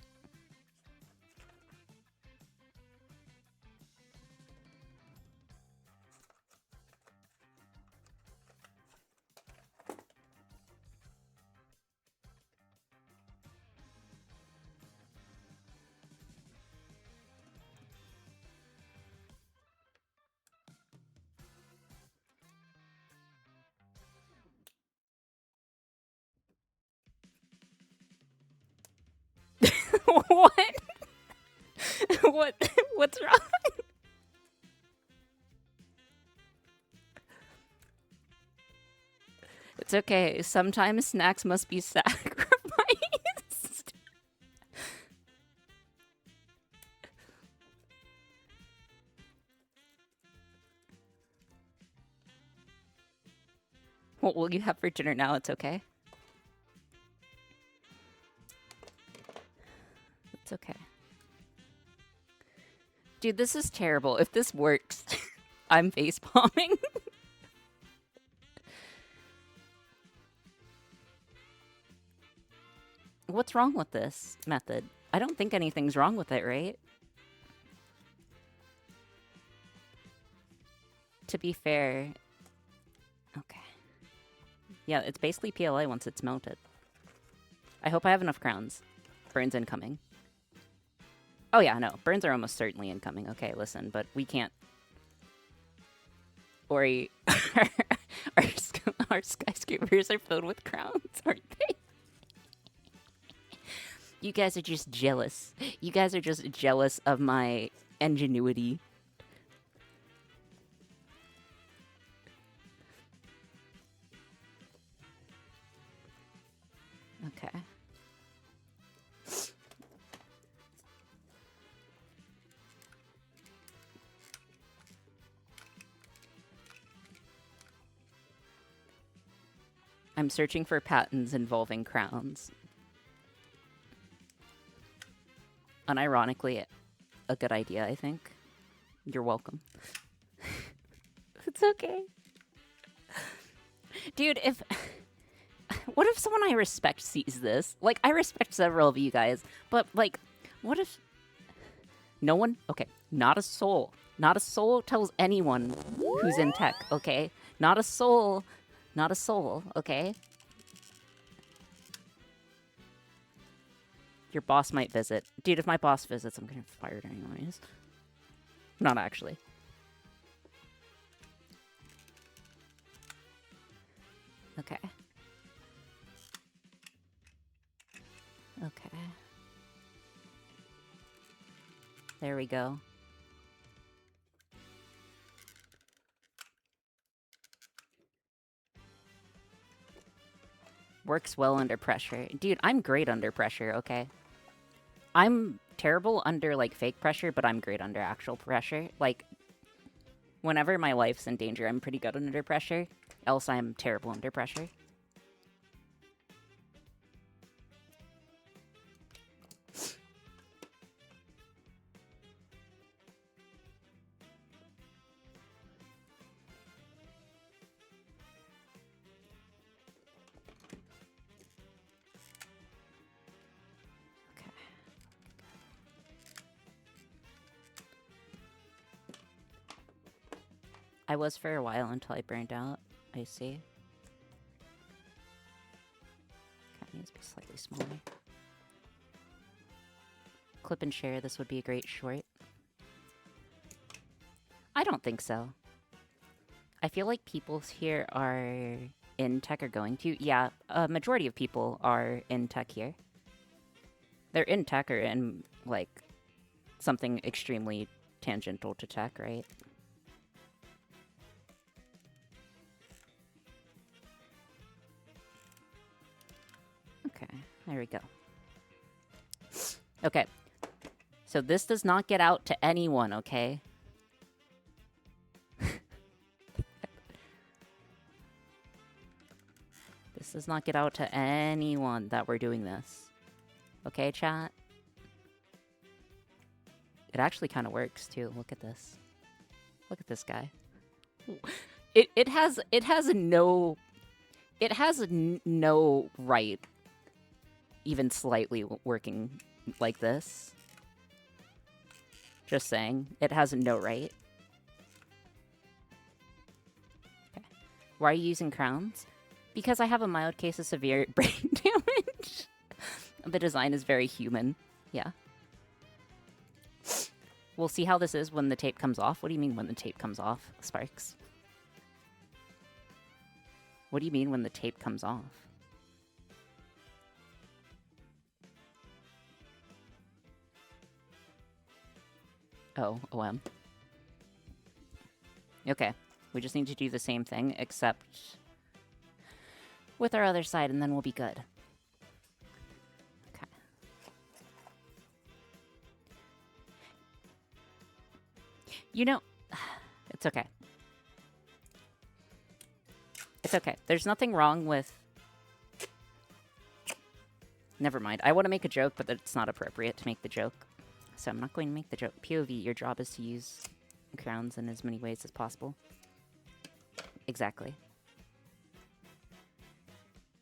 What? What's wrong? It's okay. Sometimes snacks must be sacrificed. What will you have for dinner now? It's okay. It's okay. Dude, this is terrible. If this works, I'm face palming. What's wrong with this method? I don't think anything's wrong with it, right? To be fair... Okay. Yeah, it's basically PLA once it's melted. I hope I have enough crowns. Burns incoming. Oh yeah, no. Burns are almost certainly incoming. Okay, listen, but we can't... Ori... our skyscrapers are filled with crowns, aren't they? You guys are just jealous. You guys are just jealous of my ingenuity. Okay. I'm searching for patents involving crowns. Unironically, a good idea, I think. You're welcome. It's okay. Dude, if... What if someone I respect sees this? Like, I respect several of you guys, but, like, what if... No one? Okay, not a soul. Not a soul tells anyone who's in tech, okay? Not a soul. Not a soul, okay? Your boss might visit. Dude, if my boss visits, I'm getting fired anyways. Not actually. Okay. Okay. There we go. Works well under pressure. Dude, I'm great under pressure, okay? I'm terrible under, like, fake pressure, but I'm great under actual pressure. Like, whenever my life's in danger, I'm pretty good under pressure. Else I'm terrible under pressure. I was for a while until I burned out. I see. Cat needs to be slightly smaller. Clip and share, this would be a great short. I don't think so. I feel like people here are in tech or going to. Yeah, a majority of people are in tech here. They're in tech or in, like, something extremely tangential to tech, right? Okay, there we go. Okay. So this does not get out to anyone, okay? This does not get out to anyone that we're doing this. Okay, chat? It actually kind of works, too. Look at this. Look at this guy. It has no... It has no right even slightly working like this. Just saying. It has no right. Okay. Why are you using crowns? Because I have a mild case of severe brain damage. The design is very human. Yeah. We'll see how this is when the tape comes off. What do you mean when the tape comes off, Sparks? What do you mean when the tape comes off? Oh, OM. Okay. We just need to do the same thing, except with our other side, and then we'll be good. Okay. You know, it's okay. It's okay. There's nothing wrong with... Never mind. I want to make a joke, but it's not appropriate to make the joke. So I'm not going to make the joke. POV, your job is to use crowns in as many ways as possible. Exactly.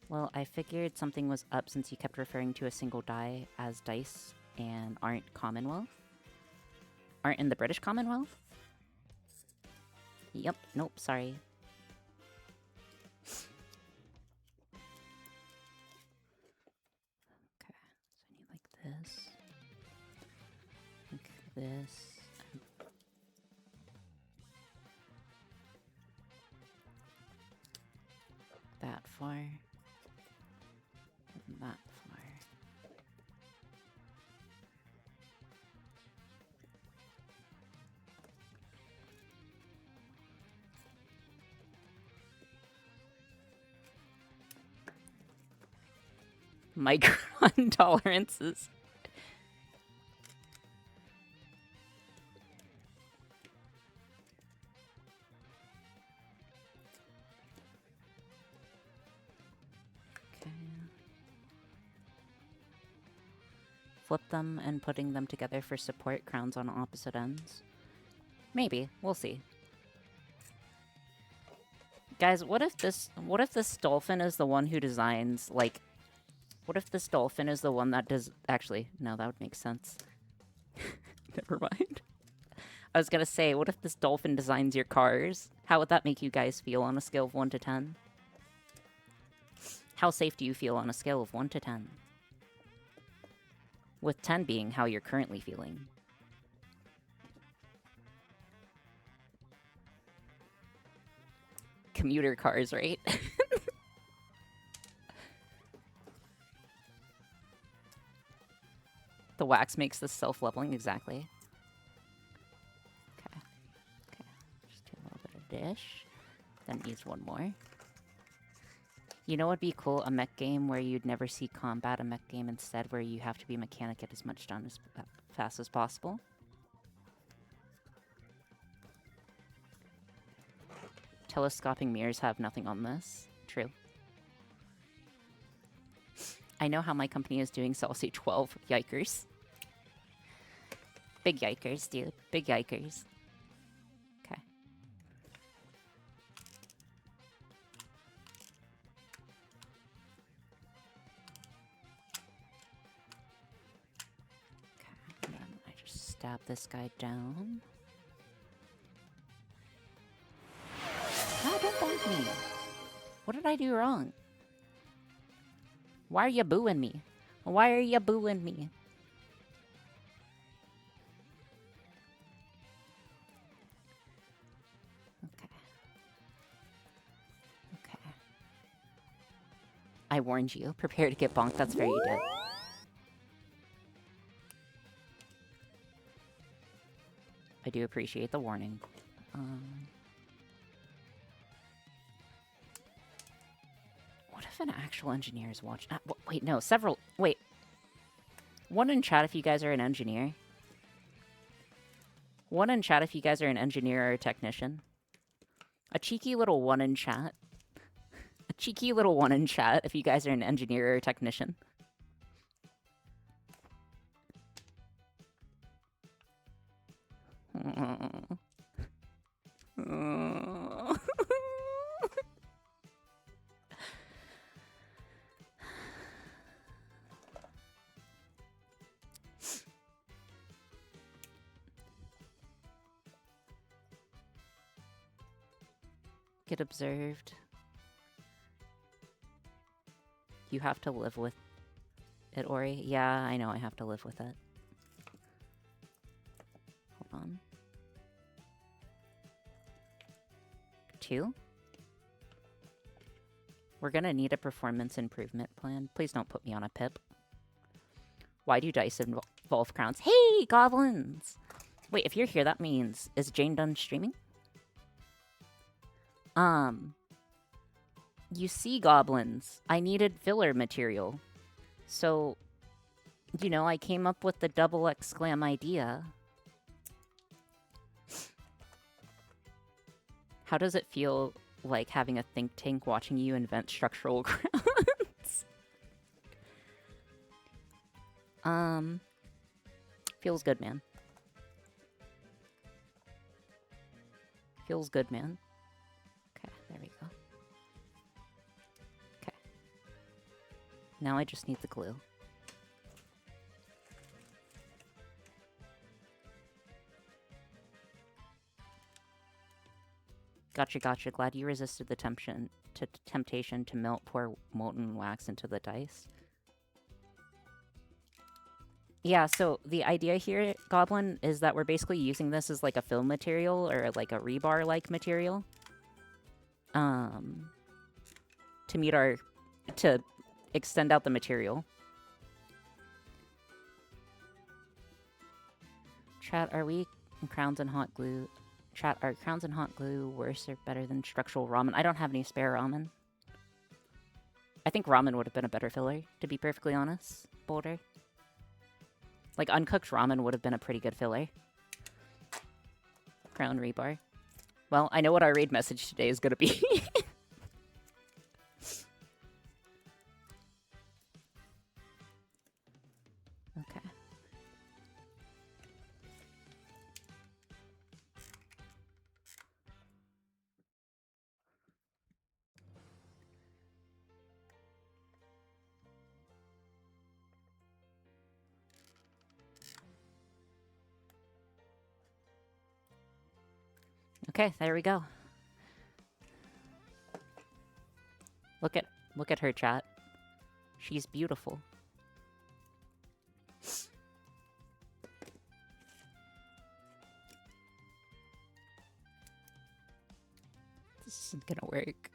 Well, I figured something was up since you kept referring to a single die as dice and aren't Commonwealth. Aren't in the British Commonwealth? Yep. Nope. Sorry. Okay. So I need like this. Like this. That far. And that far. Micron tolerances. Okay. Flip them and putting them together for support crowns on opposite ends. Maybe. We'll see. Guys, what if this dolphin is the one who designs, like... What if this dolphin is the one that does... Actually, no, that would make sense. Never mind. I was gonna say, what if this dolphin designs your cars? How would that make you guys feel on a scale of 1 to 10? How safe do you feel on a scale of 1 to 10? With 10 being how you're currently feeling. Commuter cars, right? The wax makes this self-leveling, exactly. Okay. Okay. Just do a little bit of dish. Then needs one more. You know what'd be cool? A mech game where you'd never see combat. A mech game instead where you have to be a mechanic, get as much done as fast as possible. Telescoping mirrors have nothing on this. True. I know how my company is doing, so I'll say 12. Yikers. Big yikers, dude. Big yikers. Okay. Okay, and then I just stab this guy down. No, don't bonk me. What did I do wrong? Why are you booing me? Why are you booing me? Okay. Okay. I warned you. Prepare to get bonked. That's fair, you did. I do appreciate the warning. What if an actual engineer is watching? Wait, no, several. Wait. One in chat if you guys are an engineer. One in chat if you guys are an engineer or a technician. A cheeky little one in chat. A cheeky little one in chat if you guys are an engineer or a technician. Get observed. You have to live with it, Ori. Yeah, I know I have to live with it. Hold on. 2? We're gonna need a performance improvement plan. Please don't put me on a pip. Why do dice involve crowns? Hey, goblins! Wait, if you're here, that means... Is Jane done streaming? You see, goblins, I needed filler material. So, you know, I came up with the double exclam idea. How does it feel like having a think tank watching you invent structural grounds? Feels good, man. Feels good, man. Okay, there we go. Okay. Now I just need the glue. Gotcha, gotcha. Glad you resisted the temptation to pour molten wax into the dice. Yeah, so the idea here, Goblin, is that we're basically using this as like a fill material or like a rebar-like material. To extend out the material. Chat, are we crowns and hot glue? Chat, are crowns and hot glue worse or better than structural ramen? I don't have any spare ramen. I think ramen would have been a better filler, to be perfectly honest. Boulder. Like, uncooked ramen would have been a pretty good filler. Crown rebar. Well, I know what our raid message today is going to be. Okay. Okay, there we go. Look at her, chat. She's beautiful. This isn't gonna work.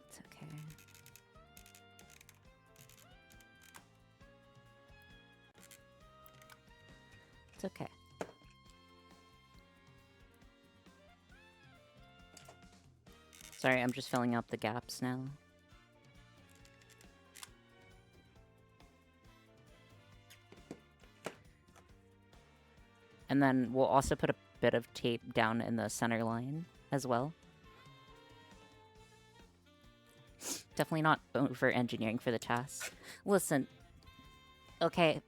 It's okay. It's okay. Sorry, I'm just filling out the gaps now. And then we'll also put a bit of tape down in the center line as well. Definitely not over-engineering for the task. Listen. Okay.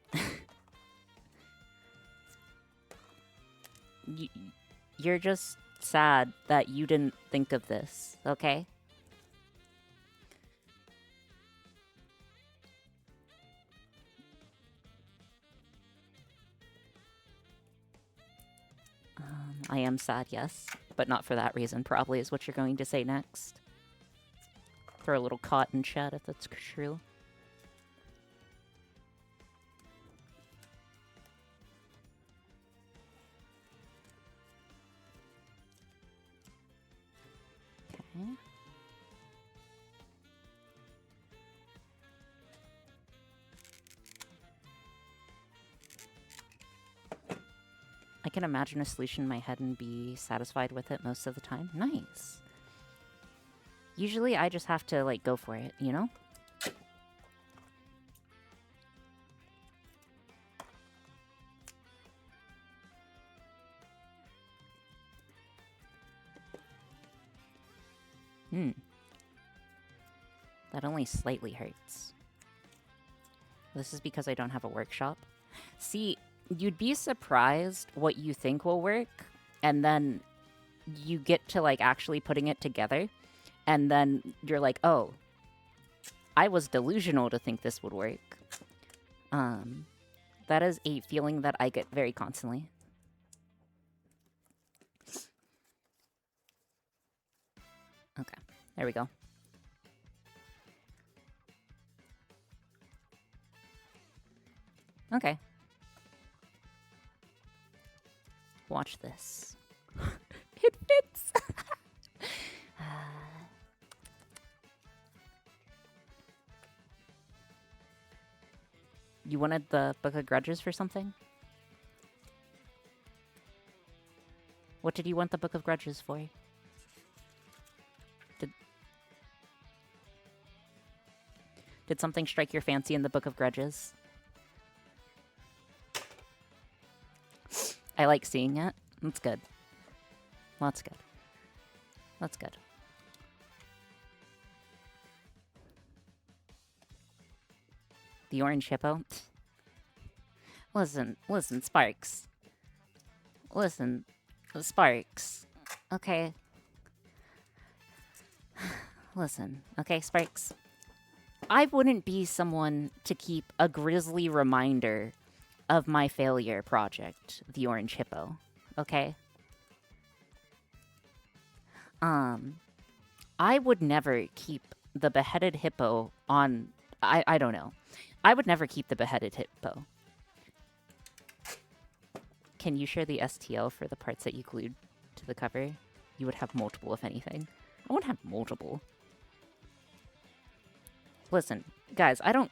You're just sad that you didn't think of this, okay? I am sad, yes. But not for that reason, probably, is what you're going to say next. Throw a little cotton chat if that's true. Okay. I can imagine a solution in my head and be satisfied with it most of the time. Nice. Usually I just have to, like, go for it, you know? That only slightly hurts. This is because I don't have a workshop. See, you'd be surprised what you think will work, and then you get to, like, actually putting it together, and then you're like, oh, I was delusional to think this would work. That is a feeling that I get very constantly. Okay, there we go. Okay. Watch this. It fits! You wanted the Book of Grudges for something? What did you want the Book of Grudges for? Did something strike your fancy in the Book of Grudges? I like seeing it. That's good. That's good. That's good. The orange hippo? Listen, Sparks. Listen, Sparks. Okay. Listen, okay, Sparks. I wouldn't be someone to keep a grisly reminder of my failure project, the Orange Hippo, okay? I would never keep the beheaded hippo on... I don't know. I would never keep the beheaded hippo. Can you share the STL for the parts that you glued to the cover? You would have multiple, if anything. I wouldn't have multiple. Listen, guys, I don't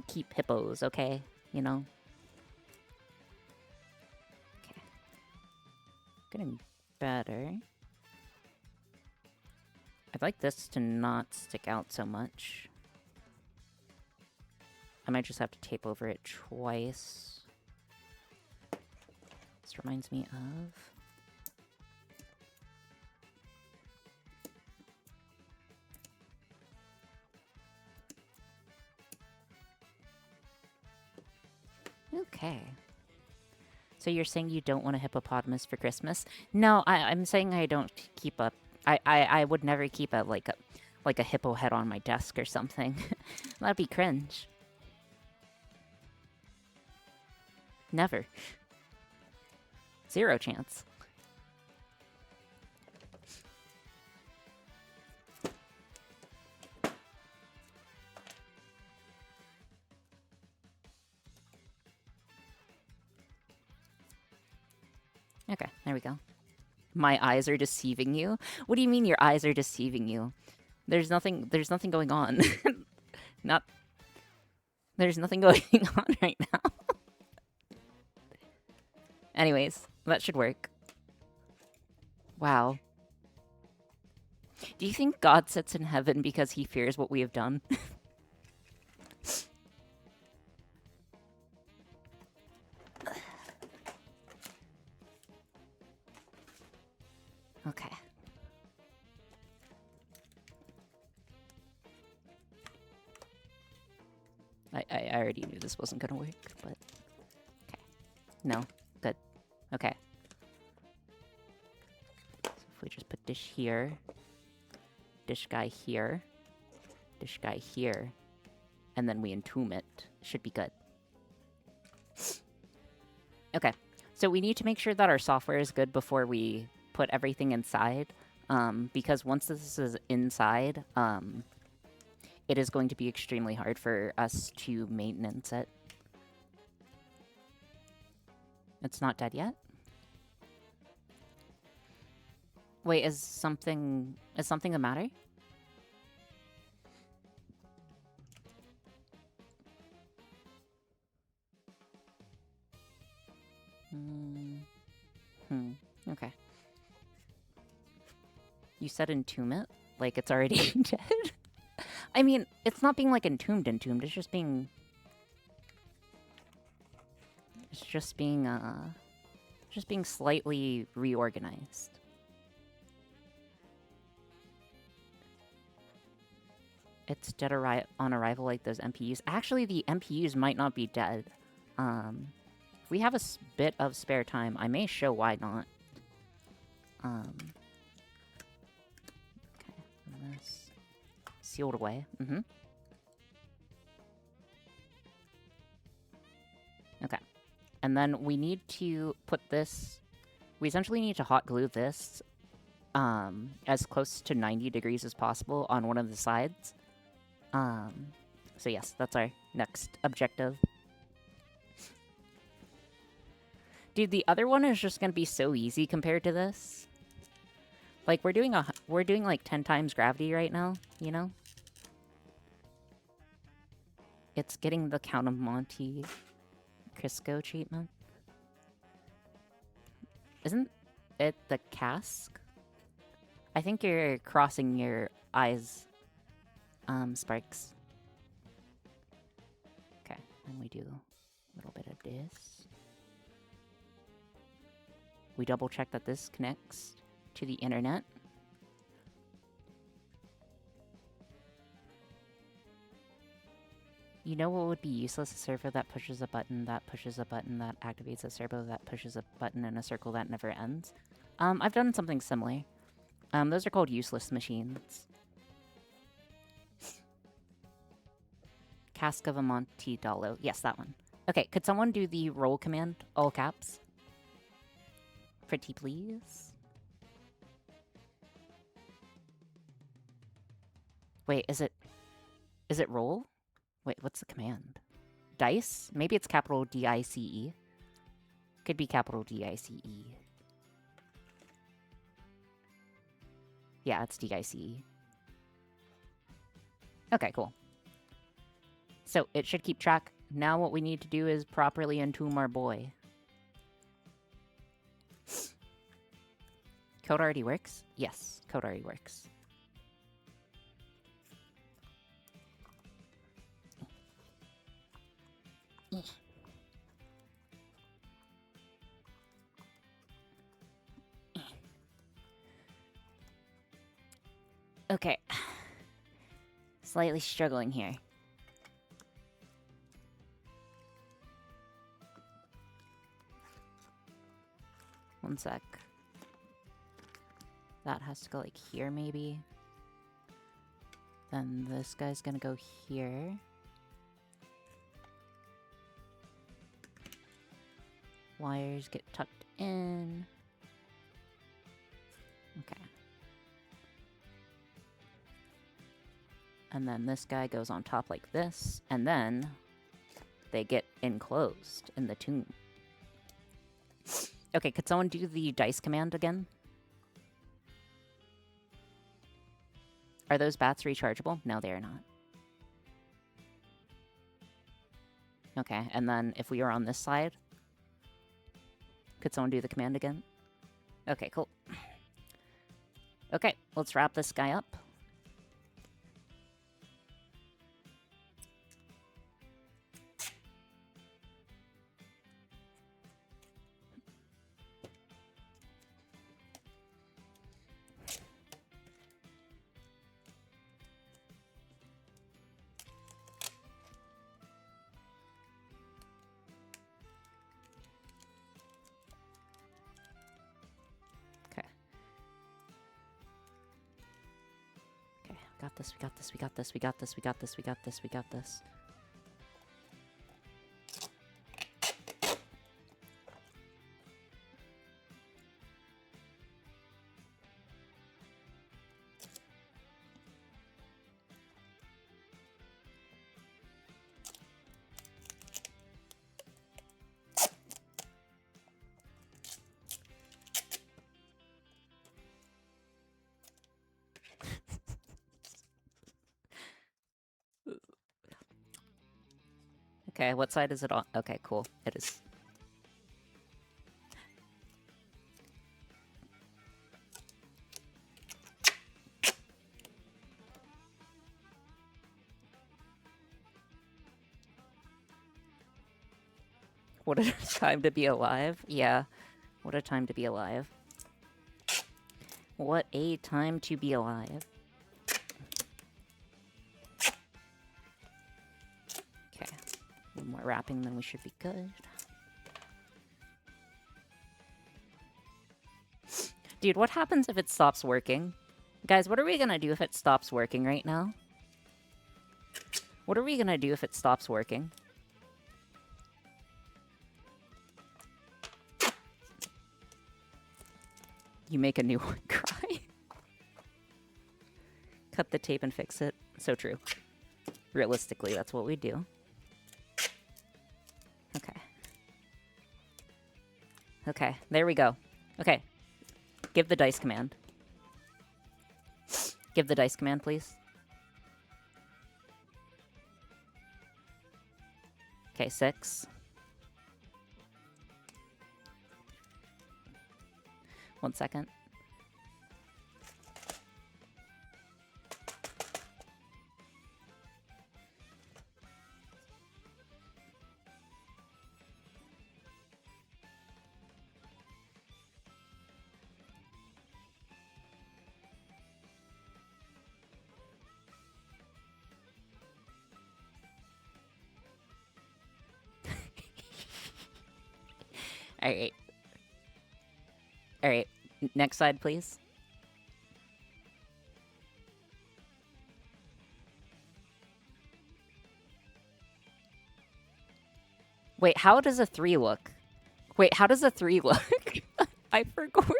keep hippos, okay? You know? Okay. Getting better. I'd like this to not stick out so much. I might just have to tape over it twice. This reminds me of... Okay. So you're saying you don't want a hippopotamus for Christmas? No, I'm saying I don't keep a... I would never keep a hippo head on my desk or something. That'd be cringe. Never. Zero chance. Okay, there we go. My eyes are deceiving you? What do you mean your eyes are deceiving you? There's nothing going on. There's nothing going on right now. Anyways, that should work. Wow. Do you think God sits in heaven because he fears what we have done? Okay. I already knew this wasn't gonna work, but... Okay. No. Good. Okay. So if we just put dish here, dish guy here, dish guy here, and then we entomb it, should be good. Okay. So we need to make sure that our software is good before we put everything inside, because once this is inside, it is going to be extremely hard for us to maintenance it. It's not dead yet? Wait, is something the matter? Okay. You said entomb it? Like it's already dead? I mean, it's not being like entombed. It's just being... It's just being slightly reorganized. It's dead on arrival like those MPUs. Actually, the MPUs might not be dead. If we have a bit of spare time, I may show why not. Okay, and this sealed away. Okay. And then we need to put this... We essentially need to hot glue this as close to 90 degrees as possible on one of the sides. So yes, that's our next objective. Dude, the other one is just gonna be so easy compared to this. Like, we're doing like 10 times gravity right now, you know? It's getting the Count of Monte Cristo treatment. Isn't it the cask? I think you're crossing your eyes, Sparks. Okay, and we do a little bit of this. We double check that this connects to the internet. You know what would be useless? A servo that pushes a button, that pushes a button, that activates a servo, that pushes a button in a circle that never ends. I've done something similar. Those are called useless machines. Cask of Amontillado. Yes, that one. Okay, could someone do the roll command, all caps? Pretty please. Wait, is it roll? Wait, what's the command? Dice? Maybe it's capital D-I-C-E. Could be capital D-I-C-E. Yeah, it's D-I-C-E. Okay, cool. So, it should keep track. Now what we need to do is properly entomb our boy. Code already works? Yes, code already works. Okay. Slightly struggling here. One sec. That has to go like here, maybe. Then this guy's gonna go here. Wires get tucked in. Okay. And then this guy goes on top like this, and then they get enclosed in the tomb. Okay, could someone do the dice command again? Are those bats rechargeable? No, they are not. Okay, and then if we are on this side, could someone do the command again? Okay, cool. Okay, let's wrap this guy up. Got this, we got this, we got this, we got this, we got this, we got this, we got this. Okay, what side is it on? Okay, cool. It is. What a time to be alive. Yeah, what a time to be alive. What a time to be alive. Okay, a little more wrapping, then we should be good. Dude, what happens if it stops working? Guys, what are we gonna do if it stops working right now? What are we gonna do if it stops working? You make a new one cry. Cut the tape and fix it. So true. Realistically, that's what we do. Okay. Okay, there we go. Okay. Give the dice command. Give the dice command, please. Okay, 6. One second. Alright. Alright. Next slide, please. Wait, how does a 3 look? Wait, how does a 3 look? I forgot.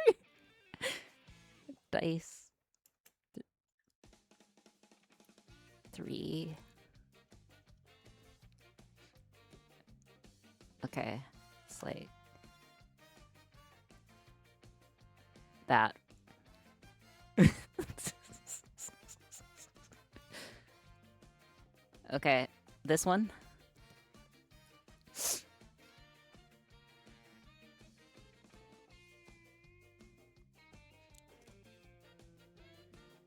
Dice. 3. Okay. It's like that. Okay, this one.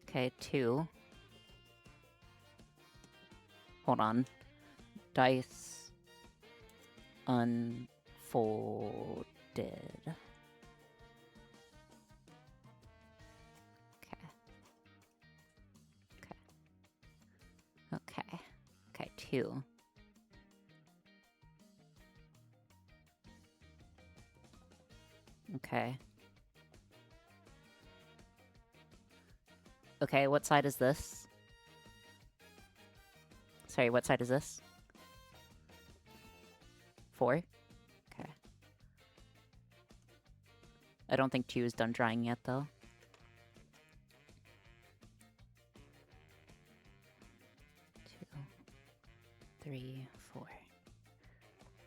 Okay, 2. Hold on. Dice unfolded. Okay. Okay, 2. Okay. Okay, what side is this? Sorry, what side is this? 4? Okay. I don't think 2 is done drying yet, though. 2, 3, 4.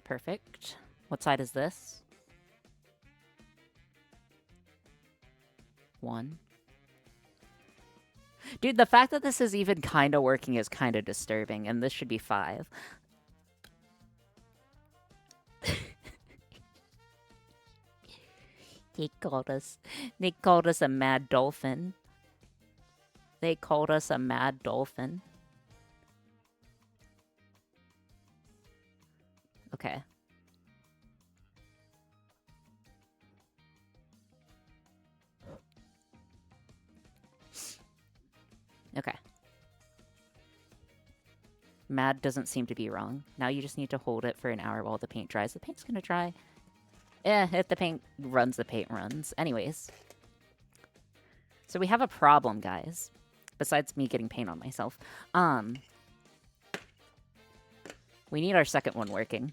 Perfect. What side is this? 1. Dude, the fact that this is even kind of working is kind of disturbing, and this should be 5. They called us a mad dolphin. They called us a mad dolphin. Okay. Okay. Mad doesn't seem to be wrong. Now you just need to hold it for an hour while the paint dries. The paint's gonna dry. If the paint runs, the paint runs. Anyways. So we have a problem, guys. Besides me getting paint on myself. We need our second one working.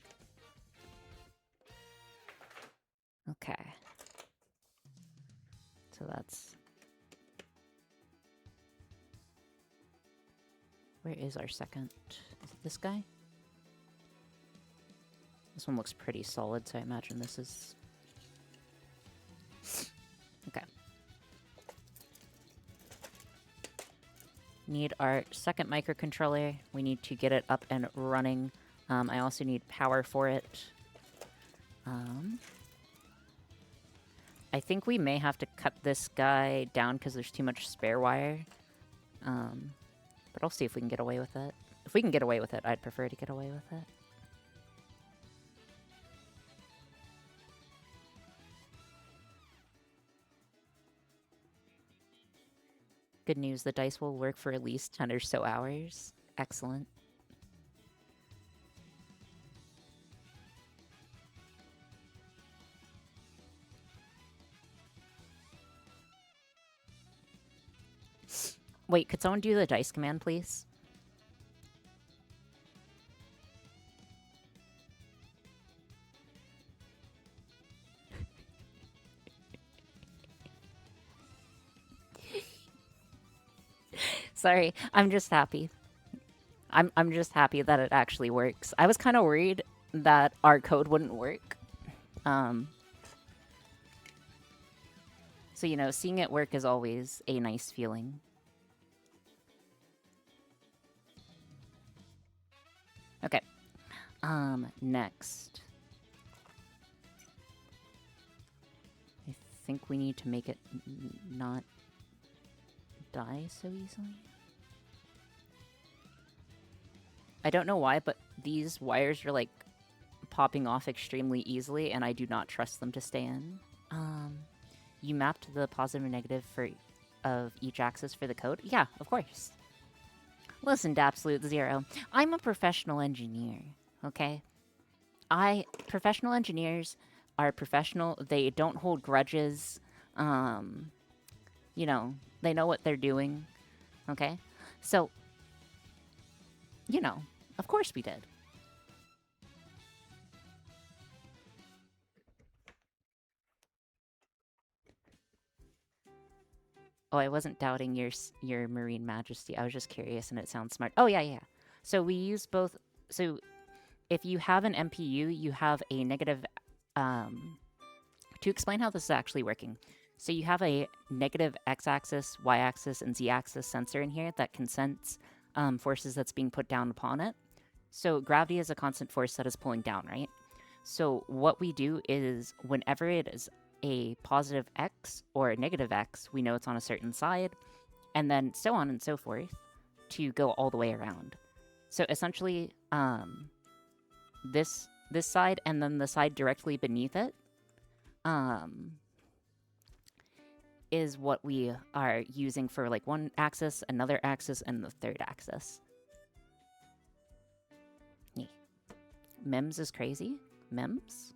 Okay. So that's... Where is our second? Is it this guy? This one looks pretty solid, so I imagine this is... Okay. Need our second microcontroller. We need to get it up and running. I also need power for it. I think we may have to cut this guy down because there's too much spare wire. But I'll see if we can get away with it. If we can get away with it, I'd prefer to get away with it. Good news, the dice will work for at least 10 or so hours. Excellent. Wait, could someone do the dice command, please? Sorry, I'm just happy. I'm just happy that it actually works. I was kind of worried that our code wouldn't work. So, you know, seeing it work is always a nice feeling. Okay. Next. I think we need to make it not die so easily. I don't know why, but these wires are like popping off extremely easily, and I do not trust them to stay in. You mapped the positive and negative of each axis for the code? Yeah, of course. Listen, Absolute Zero, I'm a professional engineer, okay? Professional engineers are professional. They don't hold grudges. You know, they know what they're doing, okay? So, you know, of course we did. Oh, I wasn't doubting your Marine Majesty. I was just curious, and it sounds smart. Oh, yeah, yeah. So we use both. So if you have an MPU, you have a negative... to explain how this is actually working. So you have a negative x-axis, y-axis, and z-axis sensor in here that can sense forces that's being put down upon it. So gravity is a constant force that is pulling down, right? So what we do is whenever it is a positive x or a negative x, we know it's on a certain side, and then so on and so forth to go all the way around. So essentially, this side and then the side directly beneath it is what we are using for like one axis, another axis, and the third axis. Yeah. MEMS is crazy? MEMS?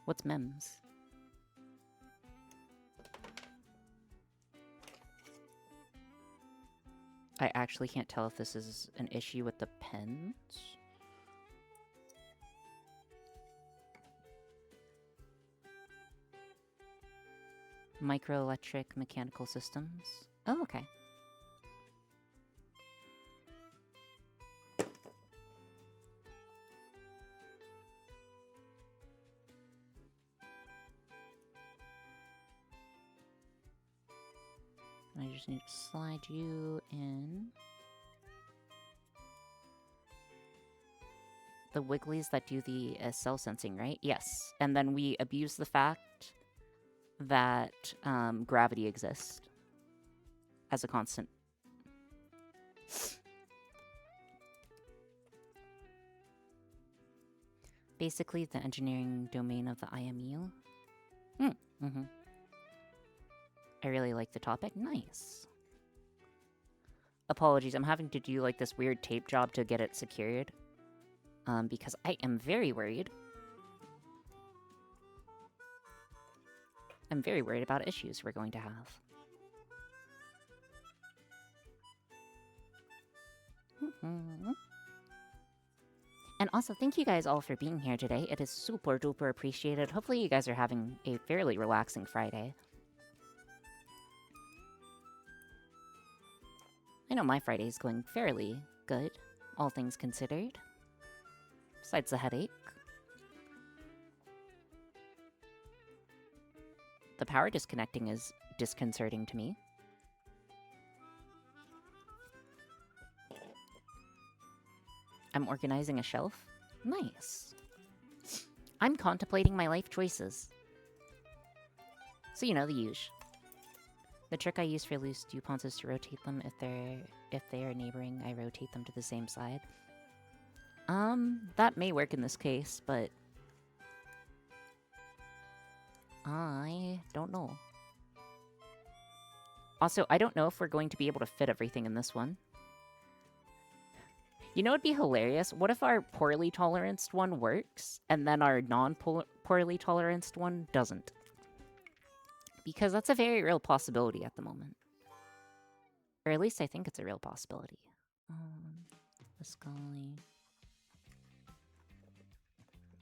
What's MEMS? I actually can't tell if this is an issue with the pens. Microelectric mechanical systems. Oh, okay. I just need to slide you in. The wigglies that do the cell sensing, right? Yes. And then we abuse the fact that gravity exists as a constant. Basically, the engineering domain of the IMU. I really like the topic. Nice. Apologies, I'm having to do like this weird tape job to get it secured. Because I am very worried. I'm very worried about issues we're going to have. And also, thank you guys all for being here today. It is super duper appreciated. Hopefully you guys are having a fairly relaxing Friday. I know my Friday is going fairly good, all things considered. Besides the headache. The power disconnecting is disconcerting to me. I'm organizing a shelf. Nice. I'm contemplating my life choices. So you know, the usual. The trick I use for loose DuPonts is to rotate them if they are neighboring. I rotate them to the same side. That may work in this case, but I don't know. Also, I don't know if we're going to be able to fit everything in this one. You know, it'd be hilarious. What if our poorly toleranced one works, and then our non-poorly toleranced one doesn't? Because that's a very real possibility at the moment. Or at least I think it's a real possibility. This guy.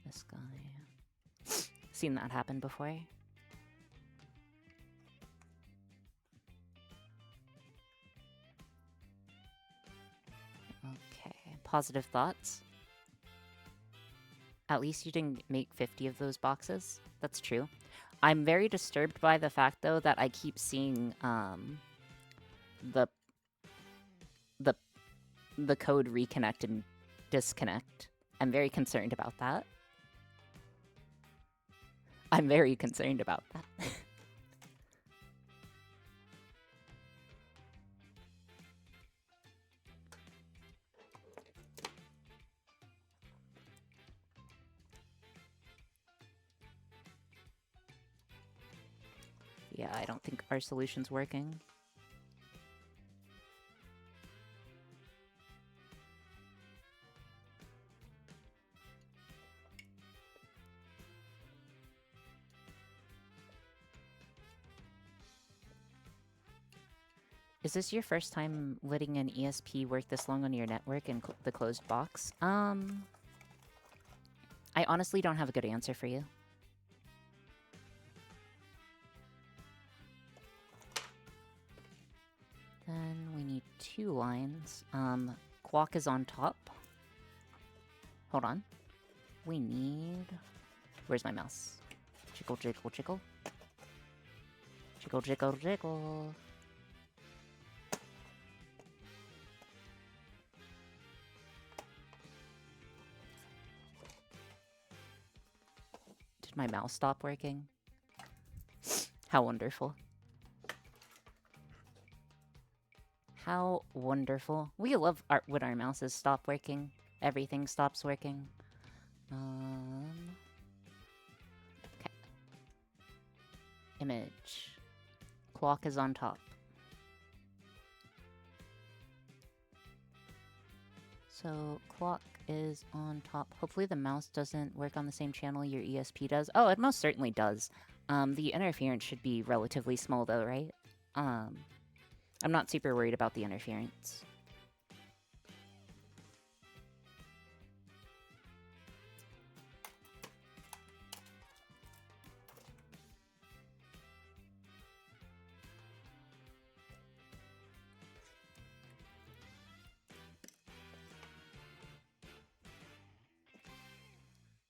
This guy. Seen that happen before. Okay, positive thoughts. At least you didn't make 50 of those boxes. That's true. I'm very disturbed by the fact, though, that I keep seeing the code reconnect in disconnect. I'm very concerned about that. I'm very concerned about that. Yeah, I don't think our solution's working. Is this your first time letting an ESP work this long on your network in the closed box? I honestly don't have a good answer for you. Then we need 2 lines. Clock is on top. Hold on. We need... Where's my mouse? Jiggle, jiggle, jiggle. Jiggle, jiggle, jiggle. Did my mouse stop working? How wonderful. How wonderful. We love when our mouses stop working. Everything stops working. Okay. Image. Clock is on top. So, clock is on top. Hopefully the mouse doesn't work on the same channel your ESP does. Oh, it most certainly does. The interference should be relatively small though, right? I'm not super worried about the interference.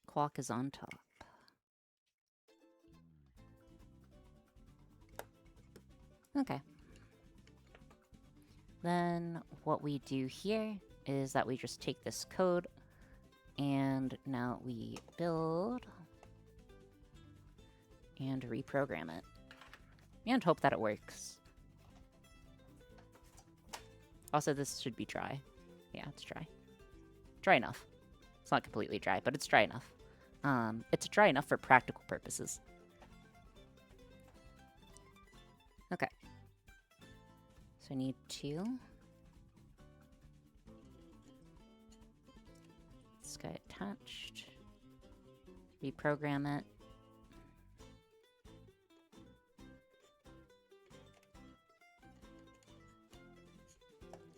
Clock is on top. Okay. Then what we do here is that we just take this code and now we build and reprogram it and hope that it works. Also, this should be dry. Yeah, it's dry. Dry enough. It's not completely dry, but it's dry enough. It's dry enough for practical purposes. Okay. So I need 2. This guy attached. Reprogram it.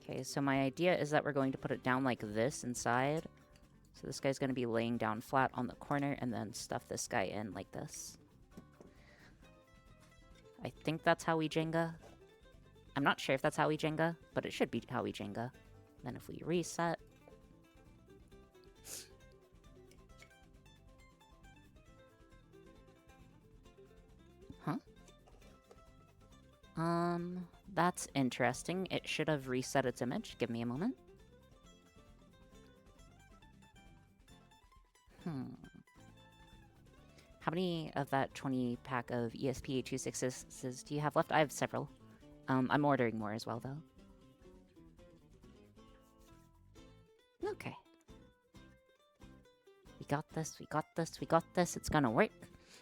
Okay, so my idea is that we're going to put it down like this inside. So this guy's going to be laying down flat on the corner and then stuff this guy in like this. I think that's how we Jenga. I'm not sure if that's how we Jenga, but it should be how we Jenga. Then if we reset... Huh? That's interesting. It should have reset its image. Give me a moment. How many of that 20 pack of ESP826s do you have left? I have several. I'm ordering more as well, though. Okay. We got this, we got this, we got this. It's gonna work.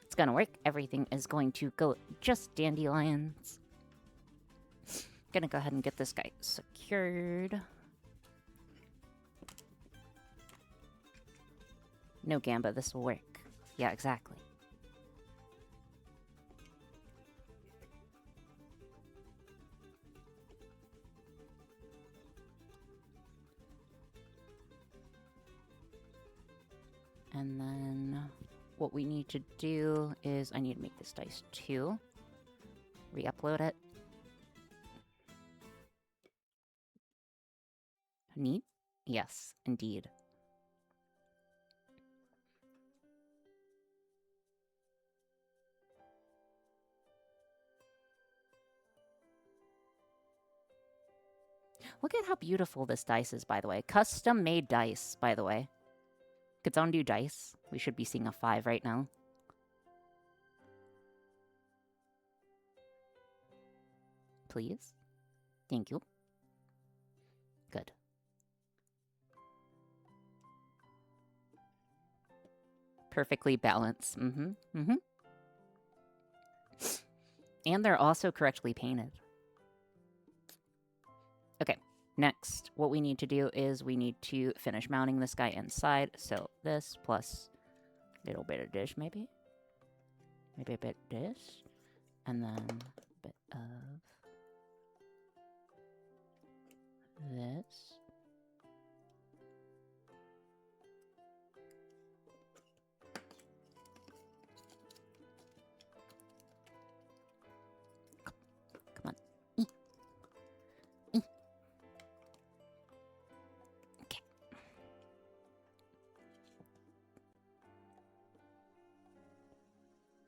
It's gonna work. Everything is going to go just dandelions. Gonna go ahead and get this guy secured. No, Gamba, this will work. Yeah, exactly. And then what we need to do is I need to make this dice 2. Re-upload it. Neat? Yes, indeed. Look at how beautiful this dice is, by the way. Custom-made dice, by the way. Kitsandu dice. We should be seeing a 5 right now. Please. Thank you. Good. Perfectly balanced. And they're also correctly painted. Okay, next, what we need to do is we need to finish mounting this guy inside. So this plus a little bit of this, maybe. Maybe a bit this. And then a bit of this. Come on. Okay.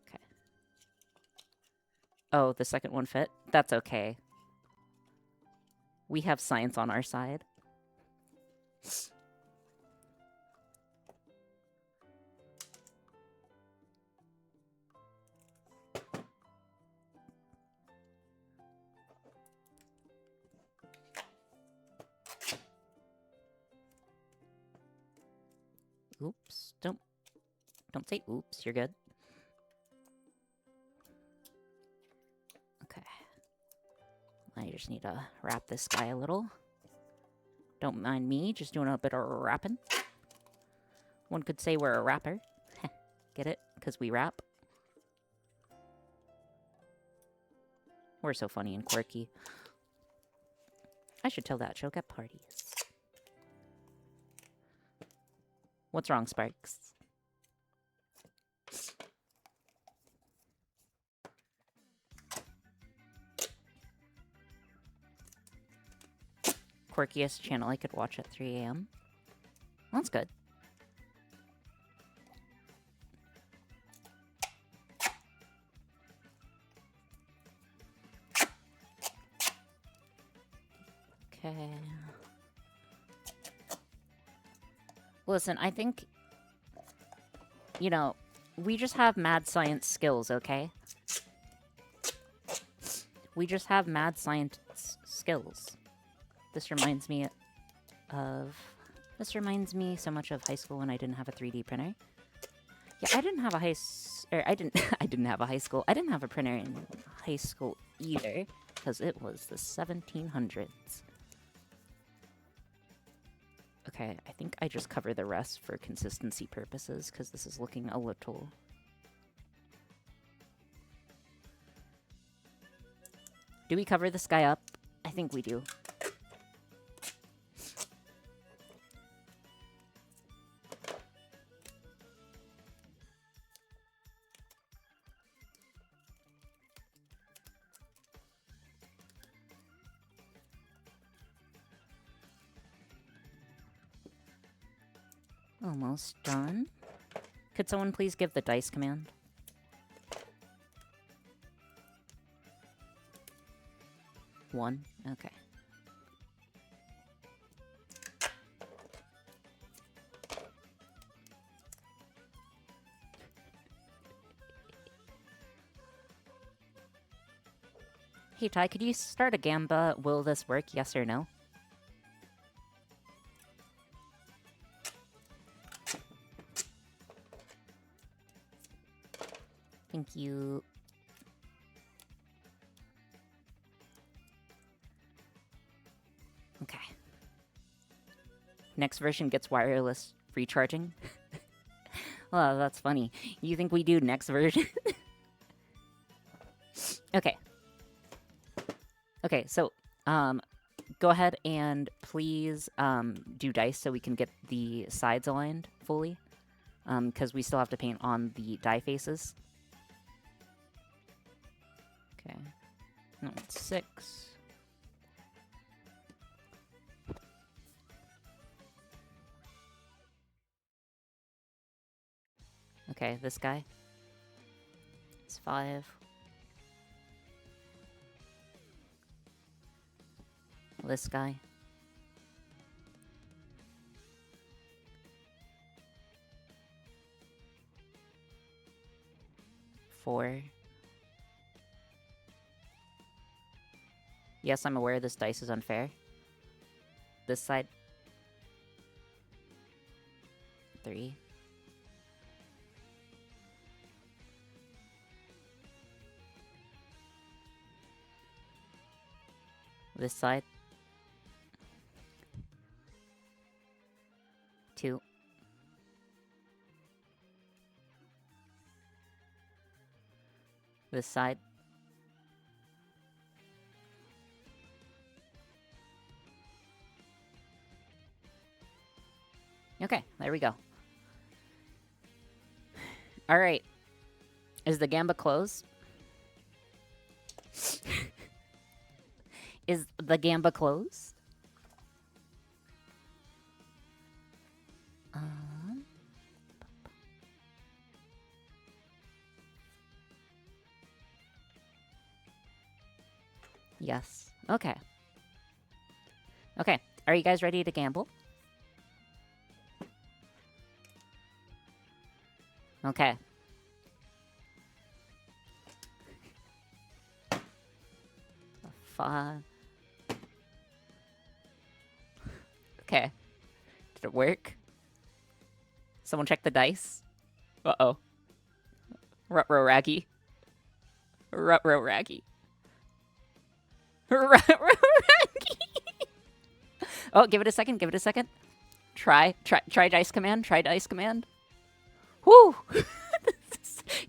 Okay. Oh, the second one fit? That's okay. We have science on our side. Oops. Don't say oops. You're good. Okay. I just need to wrap this guy a little. Don't mind me, just doing a bit of wrapping. One could say we're a rapper. Get it? Because we rap. We're so funny and quirky. I should tell that joke at parties. What's wrong, Sparks? Quirkiest channel I could watch at 3 a.m. That's good. Okay. Listen, I think, you know, we just have mad science skills, okay? We just have mad science skills. This reminds me so much of high school when I didn't have a 3D printer. Yeah, I didn't have a I didn't have a high school. I didn't have a printer in high school either, because it was the 1700s. Okay, I think I just cover the rest for consistency purposes, because this is looking a little... Do we cover this guy up? I think we do. Almost done. Could someone please give the dice command? One? Okay. Hey Ty, could you start a Gamba? Will this work? Yes or no? Thank you. Okay. Next version gets wireless free charging. Well, that's funny. You think we do next version? Okay. Okay, so, go ahead and please, do dice so we can get the sides aligned fully. Because we still have to paint on the die faces. Okay. No, it's 6. Okay, this guy. It's 5. This guy. 4. Yes, I'm aware this dice is unfair. This side. 3. This side. 2. This side. Okay, there we go. All right. Is the gamba closed? Is the gamba closed? Yes. Okay. Okay. Are you guys ready to gamble? Okay. Five. Okay. Did it work? Someone check the dice. Uh-oh. Ruh-roh raggy. Ruh-roh raggy. Ruh-roh raggy. Oh, give it a second. Give it a second. Try dice command. Try dice command. Whew.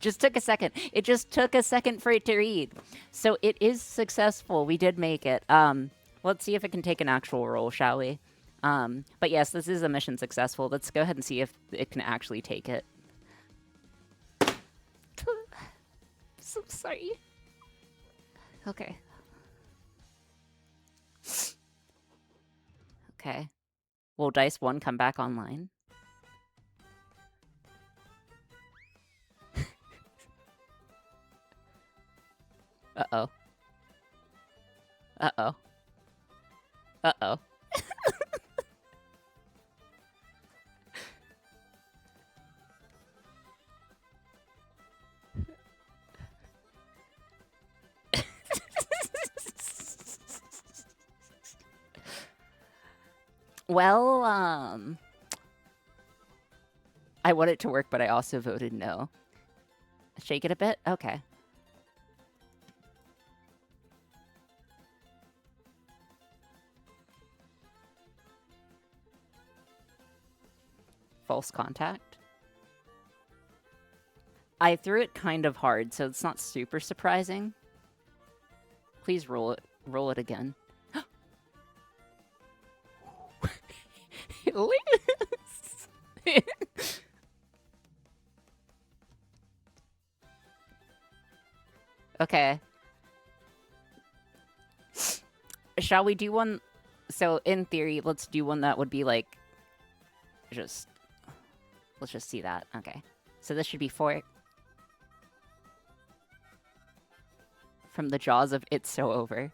Just took a second. It just took a second for it to read. So it is successful. We did make it. Let's see if it can take an actual roll, shall we? But yes, this is a mission successful. Let's go ahead and see if it can actually take it. So sorry. Okay. Okay. Will Dice 1 come back online? Uh-oh. Uh-oh. Uh-oh. Well, I want it to work, but I also voted no. Shake it a bit? Okay. False contact. I threw it kind of hard, so it's not super surprising. Please roll it. Roll it again. Okay. Shall we do one? So, in theory, let's do one that would be like... Let's just see that. Okay. So this should be 4. From the jaws of It's So Over.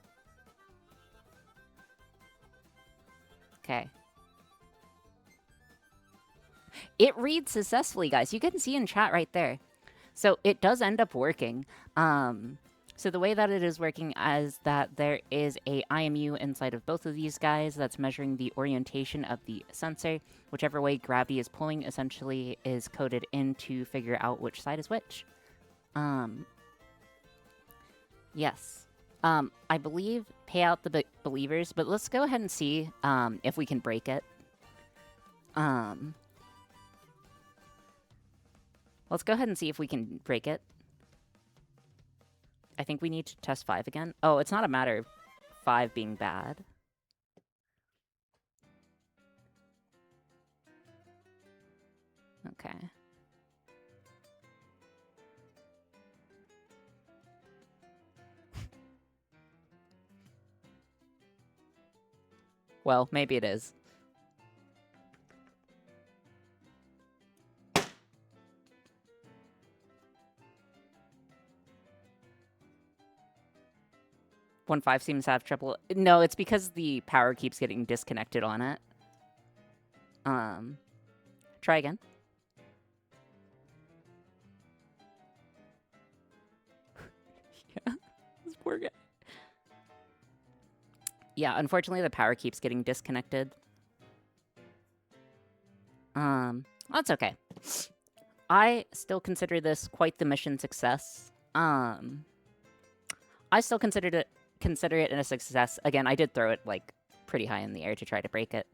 Okay. It reads successfully, guys. You can see in chat right there. So it does end up working. So the way that it is working is that there is a IMU inside of both of these guys that's measuring the orientation of the sensor. Whichever way gravity is pulling essentially is coded in to figure out which side is which. Yes. I believe pay out the believers, but let's go ahead and see if we can break it. Let's go ahead and see if we can break it. I think we need to test 5 again. Oh, it's not a matter of 5 being bad. Okay. Well, maybe it is. One 5 seems to have trouble. No, it's because the power keeps getting disconnected on it. Try again. Poor guy. Yeah, unfortunately the power keeps getting disconnected. That's okay. I still consider this quite the mission success. I still consider it a success. Again, I did throw it like pretty high in the air to try to break it.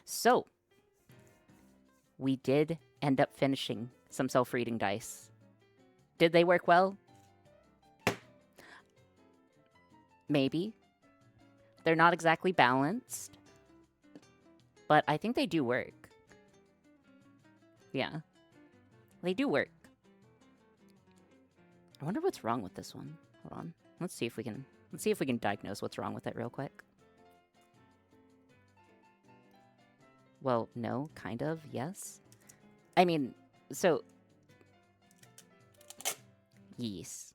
So we did end up finishing some self-reading dice. Did they work well? Maybe. They're not exactly balanced, but I think they do work. Yeah. They do work. I wonder what's wrong with this one. Hold on. Let's see if we can diagnose what's wrong with it real quick. Well, no, kind of, yes. I mean, so yes.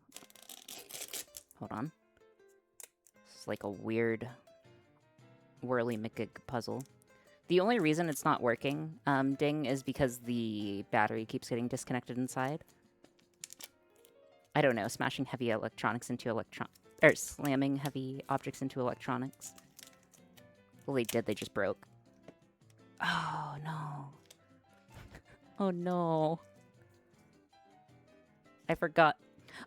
Hold on. It's like a weird whirly McGig puzzle. The only reason it's not working, Ding, is because the battery keeps getting disconnected inside. I don't know, smashing heavy electronics into slamming heavy objects into electronics. Well, they did, they just broke. Oh, no. Oh, no. I forgot.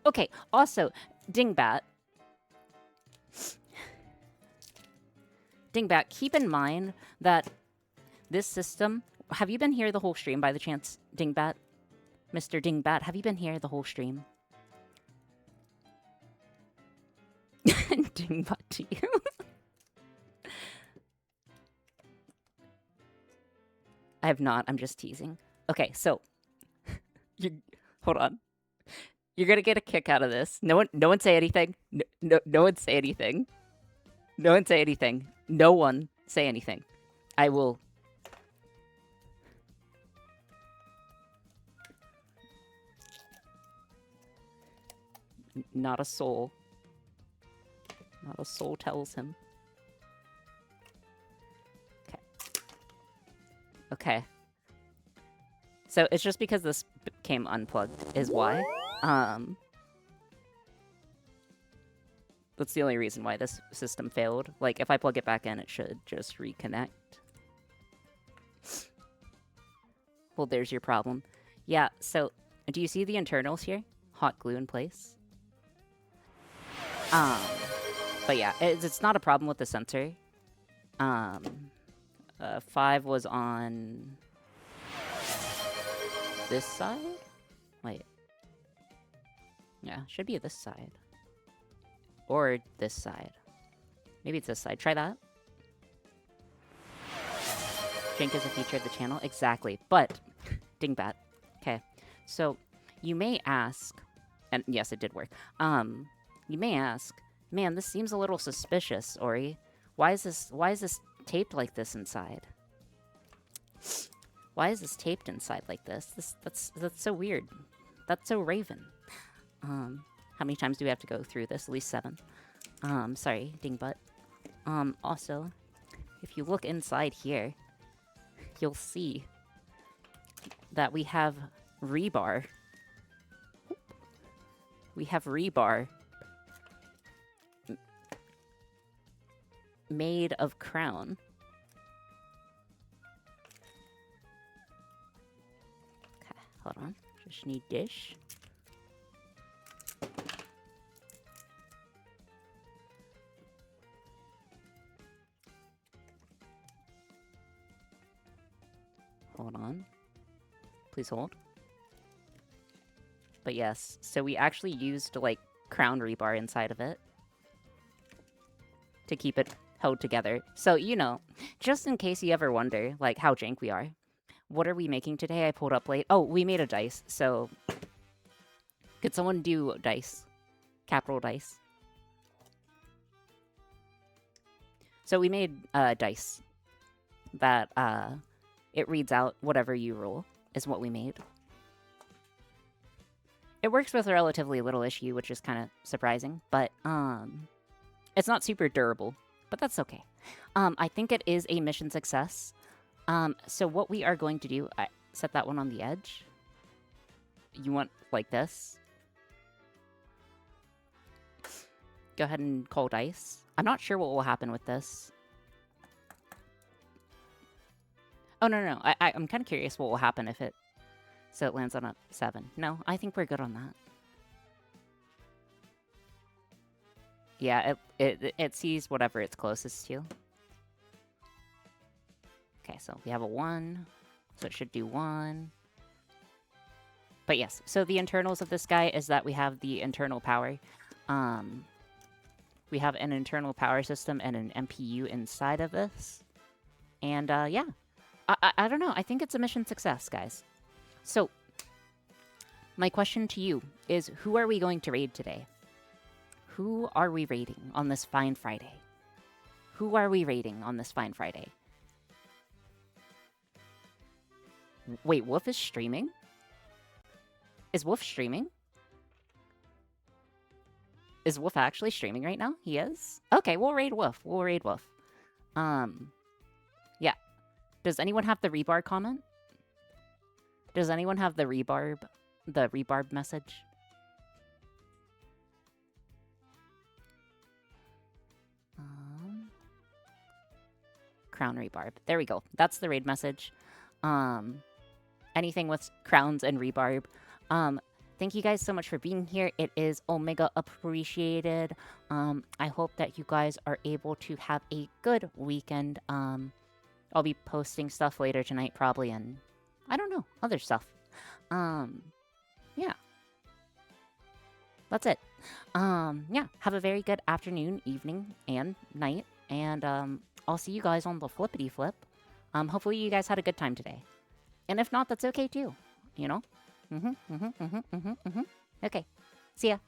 Okay, also, Dingbat. Dingbat, keep in mind that this system... Have you been here the whole stream, by the chance, Dingbat? Mr. Dingbat, have you been here the whole stream? Dingbat to you. I have not. I'm just teasing. Okay, so... Hold on. You're gonna get a kick out of this. No one say anything. No one say anything. No one say anything. No one say anything. I will... Not a soul. Not a soul tells him. Okay. Okay. So it's just because this came unplugged is why. That's the only reason why this system failed. Like, if I plug it back in, it should just reconnect. Well, there's your problem. Yeah, so, do you see the internals here? Hot glue in place. But yeah, it's not a problem with the sensor. 5 was on this side? Wait. Yeah, should be this side. Or this side. Maybe it's this side. Try that. Jink is a feature of the channel. Exactly. But, Dingbat. Okay. So, you may ask, and yes, it did work. You may ask, man, this seems a little suspicious, Ori. Why is this taped like this inside? Why is this taped inside like this? That's so weird. That's so Raven. How many times do we have to go through this? At least 7. Sorry, Dingbutt. Also, if you look inside here, you'll see that we have rebar. We have rebar made of crown. Okay, hold on. Just need dish. Hold on. Please hold. But yes, so we actually used, like, crown rebar inside of it to keep it held together. So, you know, just in case you ever wonder, like, how jank we are, what are we making today? I pulled up late. Oh, we made a dice, so... Could someone do dice? Capital dice. So we made dice that, it reads out whatever you roll, is what we made. It works with relatively little issue, which is kind of surprising, but, it's not super durable, but that's okay. I think it is a mission success. So what we are going to do, I set that one on the edge. You want like this? go ahead and call dice. I'm not sure what will happen with this. Oh, no. I'm kind of curious what will happen if it... So it lands on a 7. No, I think we're good on that. Yeah, it sees whatever it's closest to. Okay, so we have a 1. So it should do 1. But yes, so the internals of this guy is that we have the internal power. We have an internal power system and an MPU inside of this. And yeah, I don't know. I think it's a mission success, guys. So my question to you is, who are we going to raid today? Who are we raiding on this fine Friday? Who are we raiding on this fine Friday? Wait, Wolf is streaming? Is Wolf streaming? Is Wolf actually streaming right now? He is? Okay, we'll raid Wolf. We'll raid Wolf. Yeah. Does anyone have the rebarb comment? Does anyone have the rebarb message? Crown rebarb. There we go. That's the raid message. Anything with crowns and rebarb. Thank you guys so much for being here. It is omega appreciated. I hope that you guys are able to have a good weekend. I'll be posting stuff later tonight probably, and I don't know, other stuff. Yeah. That's it. Yeah, have a very good afternoon, evening, and night, and I'll see you guys on the flippity flip. Hopefully you guys had a good time today. And if not, that's okay too, you know? Okay. See ya.